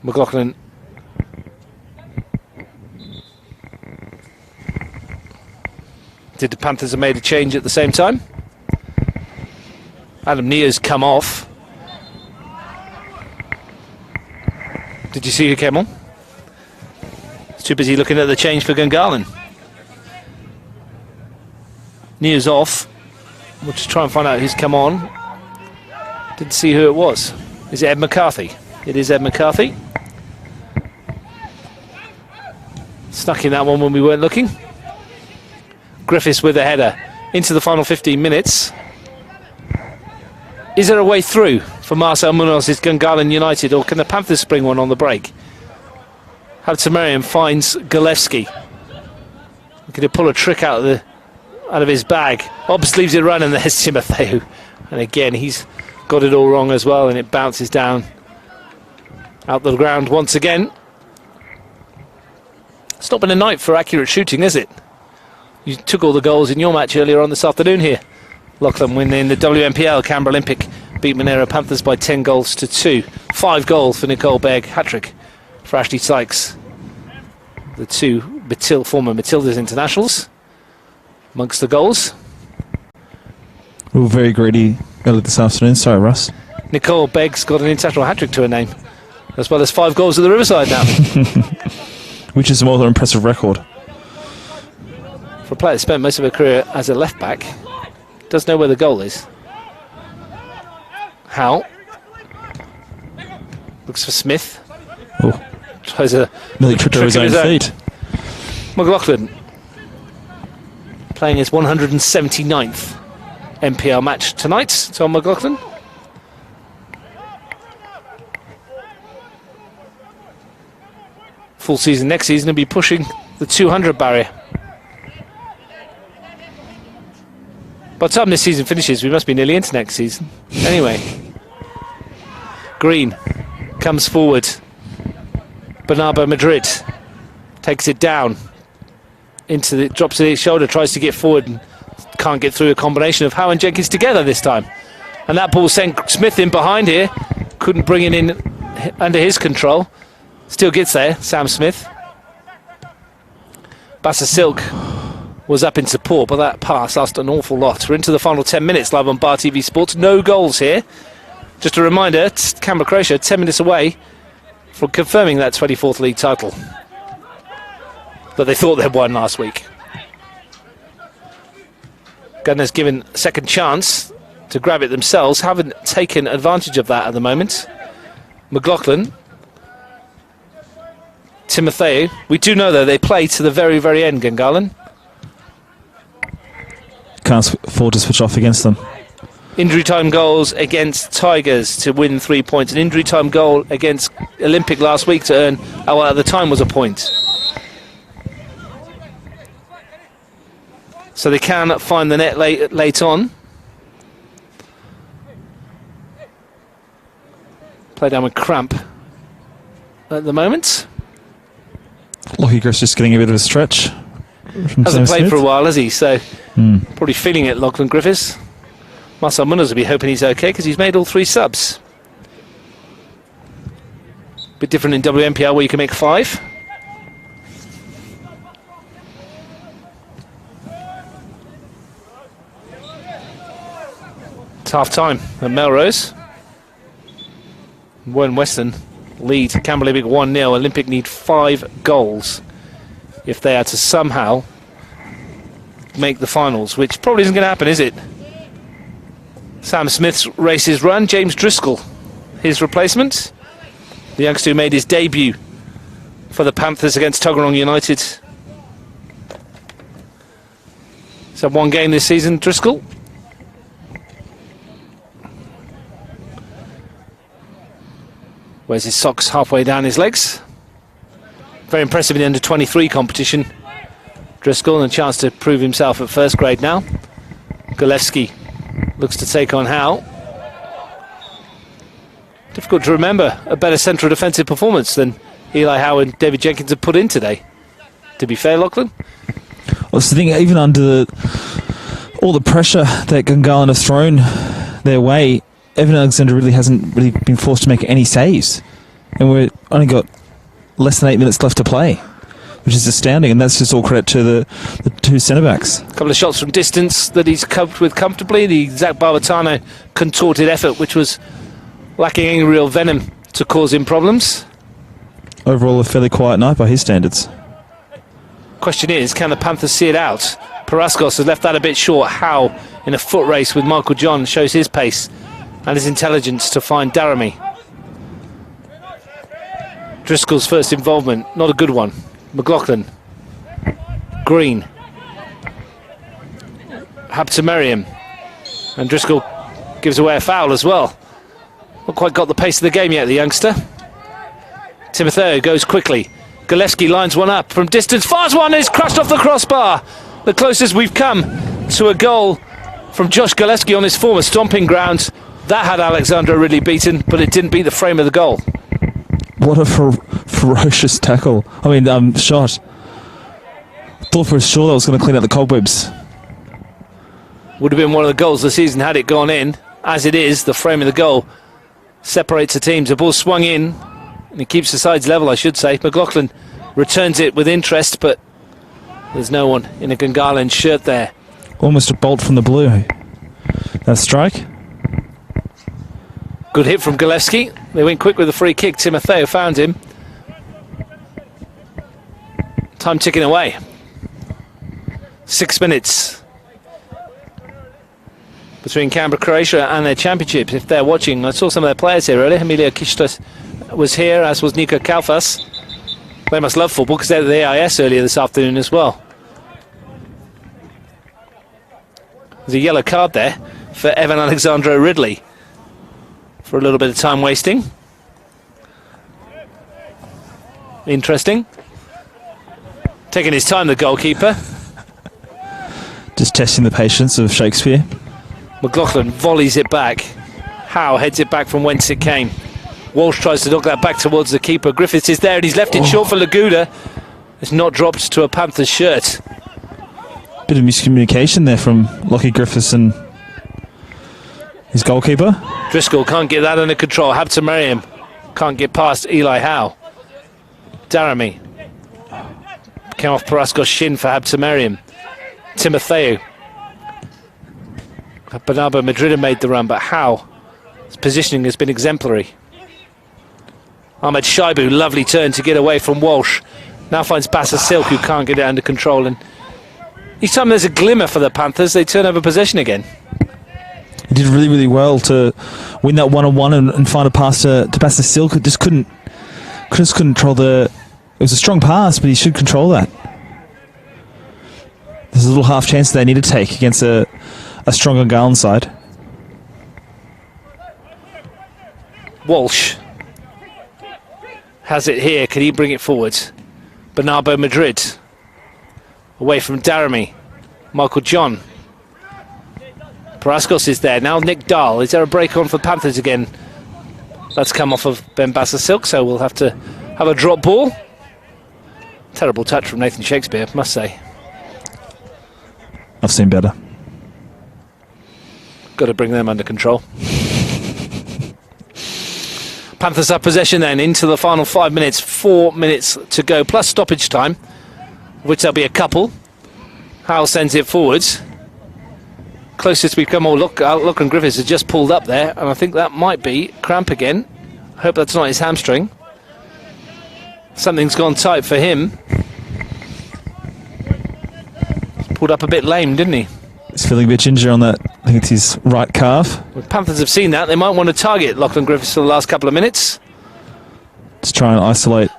McLaughlin did the Panthers have made a change at the same time? Adam Neo's come off. Did you see who came on? He's too busy looking at the change for Gungahlin. Neo's off. We'll just try and find out who's come on. Didn't see who it was. Is it Ed McCarthy? It is Ed McCarthy. Snuck in that one when we weren't looking. Griffiths with a header into the final 15 minutes. Is there a way through for Marcel Munoz's Gungahlin United, or can the Panthers spring one on the break? Habtemariam finds Gillespie. Going to pull a trick out of his bag. Obbs leaves it run, and there's Timotheo. And again, he's got it all wrong as well, and it bounces down out the ground once again. It's not been a night for accurate shooting, is it? You took all the goals in your match earlier on this afternoon here. Lachlan win in the WNPL. Canberra Olympic beat Monaro Panthers by 10 goals to 2. 5 goals for Nicole Begg. Hat-trick for Ashley Sykes. The two former Matildas internationals amongst the goals. We were very greedy early this afternoon. Sorry, Russ. Nicole Begg's got an international hat-trick to her name, as well as 5 goals at the Riverside now. Which is a more impressive record. For a player that spent most of her career as a left-back, does know where the goal is. Howe. Looks for Smith. Oh, Tries a nearly tripped over his own feet. Gungahlin playing his 179th NPL match tonight. Tom Gungahlin. Full season next season, he'll be pushing the 200 barrier. By the time this season finishes, we must be nearly into next season. Anyway, Green comes forward. Bernardo Madrid takes it down into the, drops it his shoulder, tries to get forward and can't get through a combination of Howe and Jenkins together this time. And that ball sent Smith in behind here. Couldn't bring it in under his control. Still gets there, Sam Smith. Bassa Silk was up in support, but that pass lasted an awful lot. We're into the final 10 minutes live on Bar TV Sports. No goals here. Just a reminder, Canberra Croatia 10 minutes away from confirming that 24th league title that they thought they'd won last week. Gunners given a second chance to grab it themselves, haven't taken advantage of that at the moment. McLaughlin, Timotheo, we do know though they play to the very, very end, Gungahlin. Can't afford to switch off against them. Injury time goals against Tigers to win 3 points. An injury time goal against Olympic last week to earn, well, at the time was a point. So they can find the net late on. Play down with cramp at the moment. Lockie Griff's just getting a bit of a stretch. Hasn't played for a while, has he? So probably feeling it, Lachlan Griffiths. Marcel Munoz will be hoping he's okay because he's made all 3 subs. Bit different in WNPL where you can make 5. It's half time at Melrose. Warren Western lead Canberra Olympic 1-0. Olympic need 5 goals if they are to somehow make the finals, which probably isn't going to happen, is it? Sam Smith's races run. James Driscoll, his replacement. The youngster who made his debut for the Panthers against Tuggeranong United. He's had 1 game this season, Driscoll. Wears his socks halfway down his legs. Very impressive in the under-23 competition. Driscoll, and a chance to prove himself at first grade now. Golewski looks to take on Howe. Difficult to remember a better central defensive performance than Eli Howe and David Jenkins have put in today. To be fair, Lachlan? Well, it's the thing, even under all the pressure that Gungahlin have thrown their way, Evan Alexander really hasn't really been forced to make any saves. And we've only got less than 8 minutes left to play, which is astounding, and that's just all credit to the 2 centre-backs. A couple of shots from distance that he's coped with comfortably. The Zach Barbatano contorted effort, which was lacking any real venom to cause him problems. Overall, a fairly quiet night by his standards. Question is, can the Panthers see it out? Paraskos has left that a bit short. Howe, in a foot race with Michael John, shows his pace and his intelligence to find Daramy. Driscoll's first involvement, not a good one. McLaughlin. Green. Habtemariam. And Driscoll gives away a foul as well. Not quite got the pace of the game yet, the youngster. Timotheo goes quickly. Golewski lines one up from distance. Fires one, is crushed off the crossbar. The closest we've come to a goal from Josh Golewski on his former stomping ground. That had Alexandra really beaten, but it didn't beat the frame of the goal. What a ferocious tackle. I mean, shot. Thought for sure that was going to clean out the cobwebs. Would have been one of the goals of the season had it gone in. As it is, the frame of the goal separates the teams. The ball swung in, and it keeps the sides level, I should say. McLaughlin returns it with interest, but there's no one in a Gungahlin shirt there. Almost a bolt from the blue. that strike. Good hit from Gillespie. They went quick with the free kick. Timotheo found him. Time ticking away. 6 minutes between Canberra, Croatia and their championships. If they're watching, I saw some of their players here earlier. Emilio Kistos was here, as was Nico Kalfas. They must love football because they're at the AIS earlier this afternoon as well. There's a yellow card there for Evan Alexandro Ridley for a little bit of time wasting. Interesting. Taking his time, the goalkeeper. Just testing the patience of Shakespeare. McLaughlin volleys it back. Howe heads it back from whence it came. Walsh tries to knock that back towards the keeper. Griffiths is there and he's left it short for Laguda. It's not dropped to a Panthers shirt. Bit of miscommunication there from Lockie Griffiths and his goalkeeper. Driscoll can't get that under control. Habta Merriam can't get past Eli Howe. Daramy came off Parasco's shin for Habta Merriam. Timotheo. Bernardo Madrid have made the run, but Howe's positioning has been exemplary. Ahmed Shaibu, lovely turn to get away from Walsh. Now finds Bassa Silk, who can't get it under control. And each time there's a glimmer for the Panthers, they turn over possession again. He did really, really well to win that one-on-one and find a pass to Bassa Silk. It just couldn't control the... It was a strong pass, but he should control that. There's a little half chance they need to take against a stronger Gungahlin side. Walsh has it here. Can he bring it forward? Bernardo Madrid away from Daramy. Michael John. Parascos is there. Now Nick Dahl. Is there a break on for Panthers again? That's come off of Ben Bassa Silk, so we'll have to have a drop ball. Terrible touch from Nathan Shakespeare, must say. I've seen better. Got to bring them under control. Panthers have possession then into the final 5 minutes. 4 minutes to go, plus stoppage time, which there'll be a couple. Howell sends it forwards. Closest we've come. Lachlan Griffiths has just pulled up there, and I think that might be cramp again. I hope that's not his hamstring. Something's gone tight for him. Pulled up a bit lame, didn't he? He's feeling a bit ginger on that. I think it's his right calf. Well, Panthers have seen that. They might want to target Lachlan Griffiths for the last couple of minutes. Just try and isolate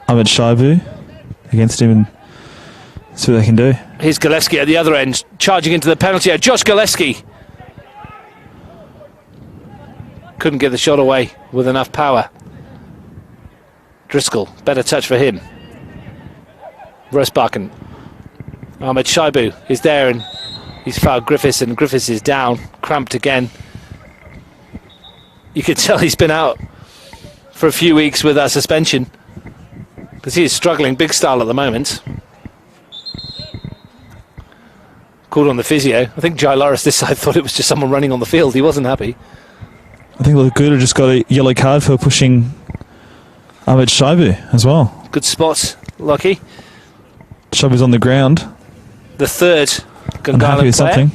Ahmed Shaibu against him and see what they can do. Here's Gillespie at the other end, charging into the penalty area. Josh Gillespie couldn't get the shot away with enough power. Driscoll, better touch for him. Rosbakken. Ahmed Shaibu is there and he's fouled Griffiths, and Griffiths is down, cramped again. You could tell he's been out for a few weeks with a suspension because he is struggling big style at the moment. Called on the physio. I think Jai Loris this side thought it was just someone running on the field. He wasn't happy. I think Laguda just got a yellow card for pushing Ahmed Shaibu as well. Good spot, Lucky. Shaibu's on the ground. The third Gungahlin player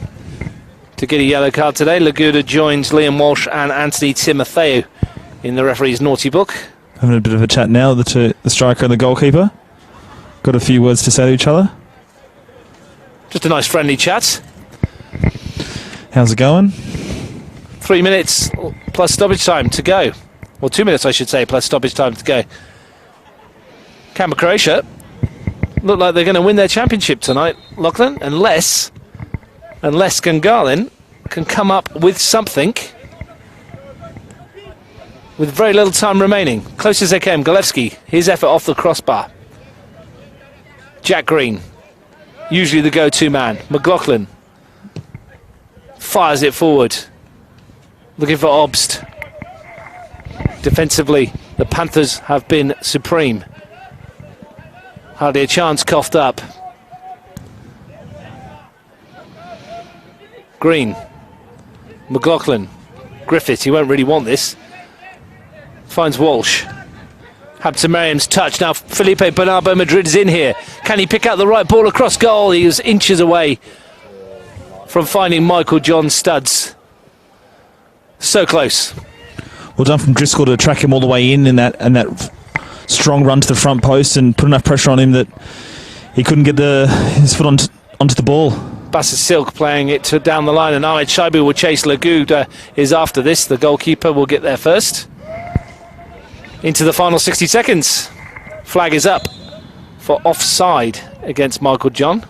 to get a yellow card today. Laguda joins Liam Walsh and Anthony Timotheo in the referee's naughty book. Having a bit of a chat now, the striker and the goalkeeper. Got a few words to say to each other. Just a nice friendly chat. How's it going? 3 minutes plus stoppage time to go. Well, 2 minutes I should say, plus stoppage time to go. Canberra, Croatia look like they're going to win their championship tonight, Lachlan, unless Gungahlin can come up with something with very little time remaining. Close as they came, Gillespie, his effort off the crossbar. Jack Green, usually the go-to man. McLaughlin fires it forward, looking for Obst. Defensively, the Panthers have been supreme. Hardly a chance coughed up. Green, McLaughlin, Griffiths, he won't really want this. Finds Walsh. Habta Merriam's touch. Now Felipe Bernardo Madrid is in here. Can he pick out the right ball across goal? He was inches away from finding Michael John studs. So close. Well done from Driscoll to track him all the way in that strong run to the front post and put enough pressure on him that he couldn't get his foot onto the ball. Bassa Silk playing it down the line, and Ahmed Shaibu will chase. Lagoud is after this. The goalkeeper will get there first. Into the final 60 seconds. Flag is up for offside against Michael John.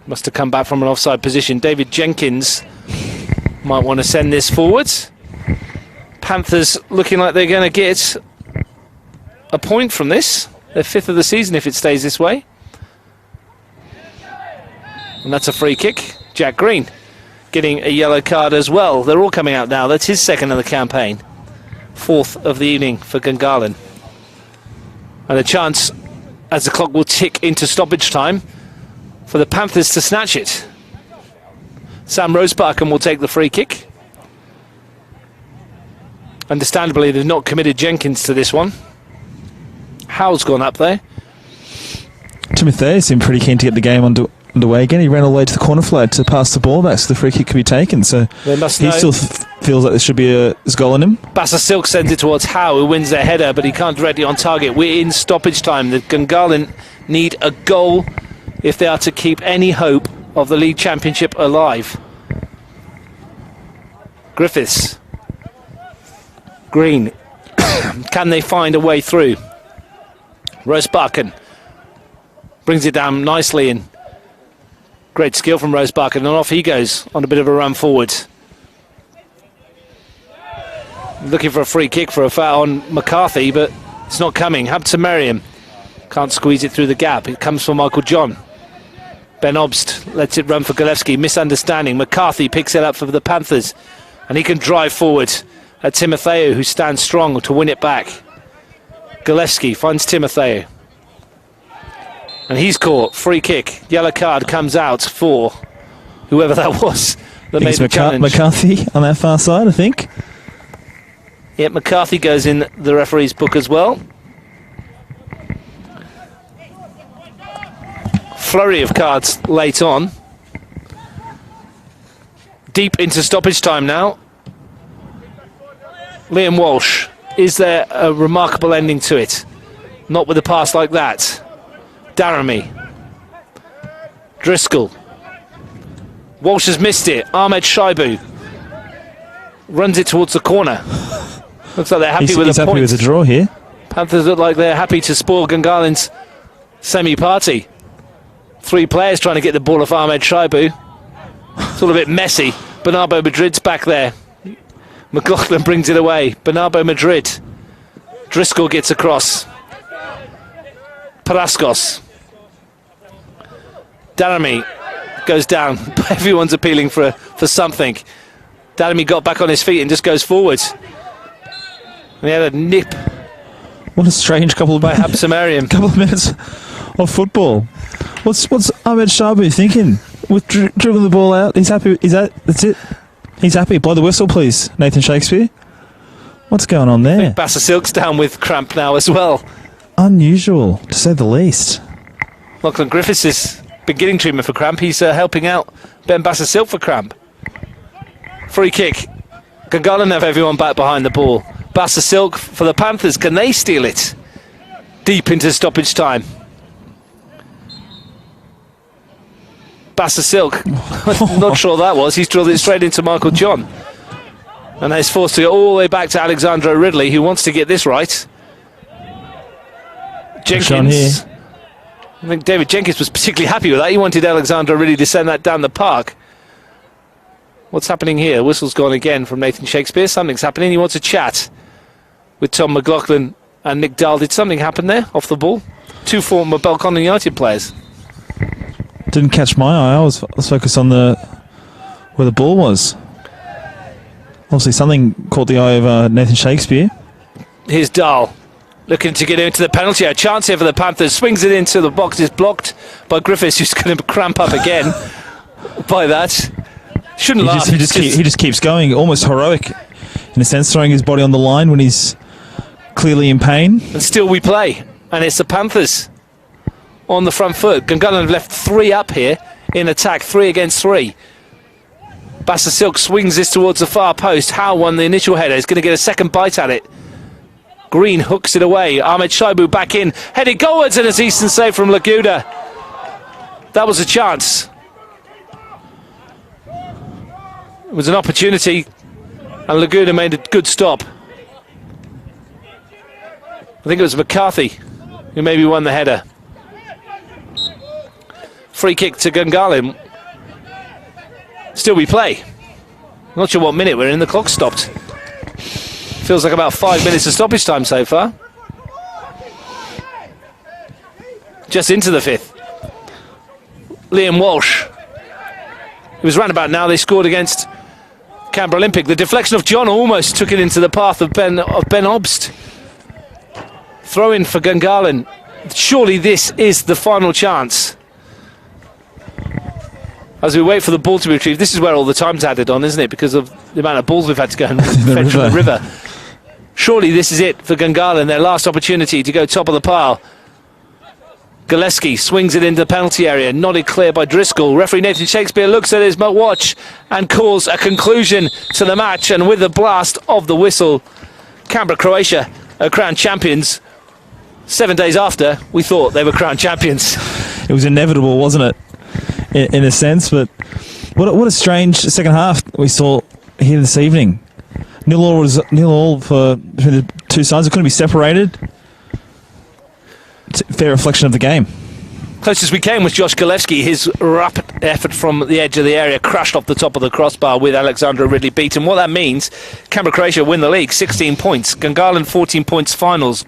Must have come back from an offside position. David Jenkins might want to send this forwards. Panthers looking like they're going to get a point from this. Their 5th of the season if it stays this way. And that's a free kick. Jack Green getting a yellow card as well. They're all coming out now. That's his 2nd of the campaign. 4th of the evening for Gungahlin. And a chance, as the clock will tick into stoppage time, for the Panthers to snatch it. Sam Roseparkham will take the free kick. Understandably, they've not committed Jenkins to this one. Howe's gone up there. Timothy seemed pretty keen to get the game underway again. He ran all the way to the corner flag to pass the ball back so the free kick could be taken. So he still feels like there should be a goal in him. Bassa Silk sends it towards Howe, who wins their header, but he can't directly on target. We're in stoppage time. The Gungahlin need a goal if they are to keep any hope of the league championship alive. Griffiths. Green. Can they find a way through? Roseparkham brings it down nicely, and great skill from Roseparkham, and off he goes on a bit of a run forward. Looking for a free kick for a foul on McCarthy, but it's not coming. Hapsa Merriam can't squeeze it through the gap. It comes from Michael John. Ben Obst lets it run for Galevsky. Misunderstanding. McCarthy picks it up for the Panthers, and he can drive forward at Timotheo, who stands strong to win it back. Galevsky finds Timotheo, and he's caught. Free kick. Yellow card comes out for whoever that was that made the challenge. McCarthy on that far side, I think. Yeah, McCarthy goes in the referee's book as well. Flurry of cards late on. Deep into stoppage time now. Liam Walsh, is there a remarkable ending to it? Not with a pass like that. Daramy. Driscoll. Walsh has missed it. Ahmed Shaibu runs it towards the corner. Looks like they're happy with a point. He's happy with the draw here. Panthers look like they're happy to spoil Gungahlin's semi-party. 3 players trying to get the ball off Ahmed Shaibu. It's all a bit messy. Bernardo Madrid's back there. McLaughlin brings it away. Bernardo Madrid. Driscoll gets across. Parascos. Daramy goes down. Everyone's appealing for something. Daramy got back on his feet and just goes forward. And he had a nip. What a strange couple of by Hapsa Merriam. Couple of minutes of football. What's Ahmed Shaibu thinking? With dribbling the ball out, he's happy. That's it. He's happy. Blow the whistle, please, Nathan Shakespeare. What's going on there? Bassa Silk's down with cramp now as well. Unusual, to say the least. Lachlan Griffiths is beginning treatment for cramp. He's helping out Ben Bassa Silk for cramp. Free kick. Gungahlin have everyone back behind the ball. Bassa Silk for the Panthers. Can they steal it? Deep into stoppage time. Bassa Silk. Not sure that was. He's drilled it straight into Michael John. And he's forced to go all the way back to Alexandro Ridley, who wants to get this right. Jenkins. I think David Jenkins was particularly happy with that. He wanted Alexandro Ridley to send that down the park. What's happening here? Whistle's gone again from Nathan Shakespeare. Something's happening. He wants a chat with Tom McLaughlin and Nick Dahl. Did something happen there off the ball? 2 former Belconnen United players. Didn't catch my eye. I was focused on where the ball was. Obviously something caught the eye of Nathan Shakespeare. Here's Dahl looking to get into the penalty. A chance here for the Panthers. Swings it into the box. Is blocked by Griffiths, who's going to cramp up again by that. Shouldn't laugh. He just keeps going. Almost heroic in a sense, throwing his body on the line when he's clearly in pain. And still we play. And it's the Panthers on the front foot. Gungahlin have left 3 up here in attack, 3 against 3. Bassa Silk swings this towards the far post. Howe won the initial header. He's going to get a second bite at it. Green hooks it away. Ahmed Shaibu back in, headed goalwards, and a decent save from Laguda. That was a chance. It was an opportunity, and Laguda made a good stop. I think it was McCarthy who maybe won the header. Free kick to Gungahlin. Still we play. Not sure what minute we're in. The clock stopped. Feels like about 5 minutes of stoppage time so far. Just into the 5th. Liam Walsh. It was round about now they scored against Canberra Olympic. The deflection of John almost took it into the path of Ben Obst. Throw in for Gungahlin. Surely this is the final chance. As we wait for the ball to be retrieved, this is where all the time's added on, isn't it? Because of the amount of balls we've had to go and fetch from the river. Surely this is it for Gungahlin, their last opportunity to go top of the pile. Gillespie swings it into the penalty area, nodded clear by Driscoll. Referee Nathan Shakespeare looks at his watch and calls a conclusion to the match. And with the blast of the whistle, Canberra, Croatia are crowned champions. 7 days after we thought they were crowned champions. It was inevitable, wasn't it? In a sense, but what a strange second half we saw here this evening. 0-0 for between the two sides. It couldn't be separated. It's a fair reflection of the game. Closest we came was Josh Gillespie. His rapid effort from the edge of the area crashed off the top of the crossbar with Alexandra Ridley beaten. What that means, Canberra, Croatia win the league, 16 points. Gungahlin 14 points finals.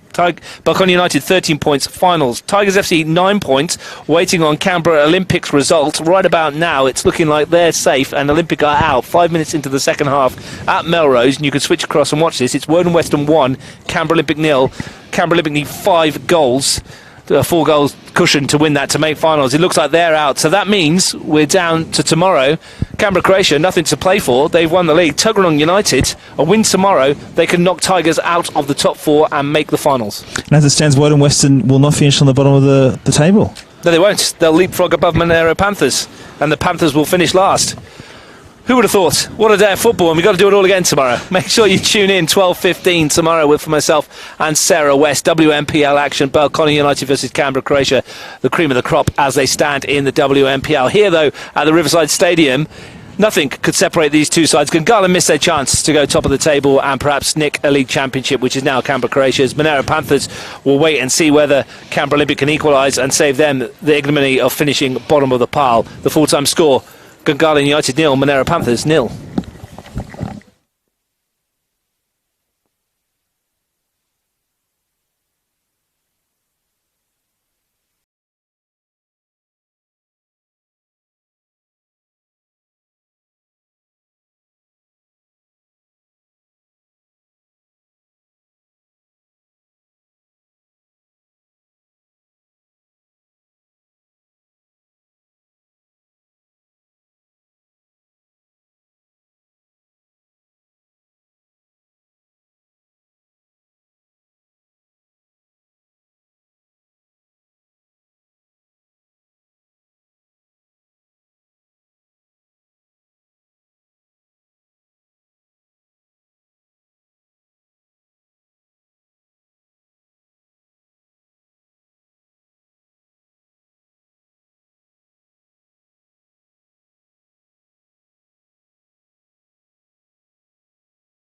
Balcony United 13 points finals. Tigers FC 9 points, waiting on Canberra Olympics result. Right about now it's looking like they're safe and Olympic are out 5 minutes into the second half at Melrose, and you can switch across and watch this. It's Woden Western 1, Canberra Olympic 0. Canberra Olympic need 5 goals. 4 goals cushion to win that to make finals. It looks like they're out, so that means we're down to tomorrow. Canberra, Croatia, nothing to play for. They've won the league. Tuggeranong United, a win tomorrow, they can knock Tigers out of the top 4 and make the finals. And as it stands, Woden Western will not finish on the bottom of the table. No, they won't. They'll leapfrog above Monaro Panthers, and the Panthers will finish last. Who would have thought? What a day of football, and we've got to do it all again tomorrow. Make sure you tune in 12:15 tomorrow with for myself and Sarah West. WMPL action, Balcony United versus Canberra, Croatia, the cream of the crop as they stand in the WMPL. Here, though, at the Riverside Stadium, nothing could separate these two sides. Gungahlin missed their chance to go top of the table and perhaps nick a league championship, which is now Canberra, Croatia's. Monaro Panthers will wait and see whether Canberra Olympic can equalise and save them the ignominy of finishing bottom of the pile. The full-time score, Gungahlin United 0, Monaro Panthers 0.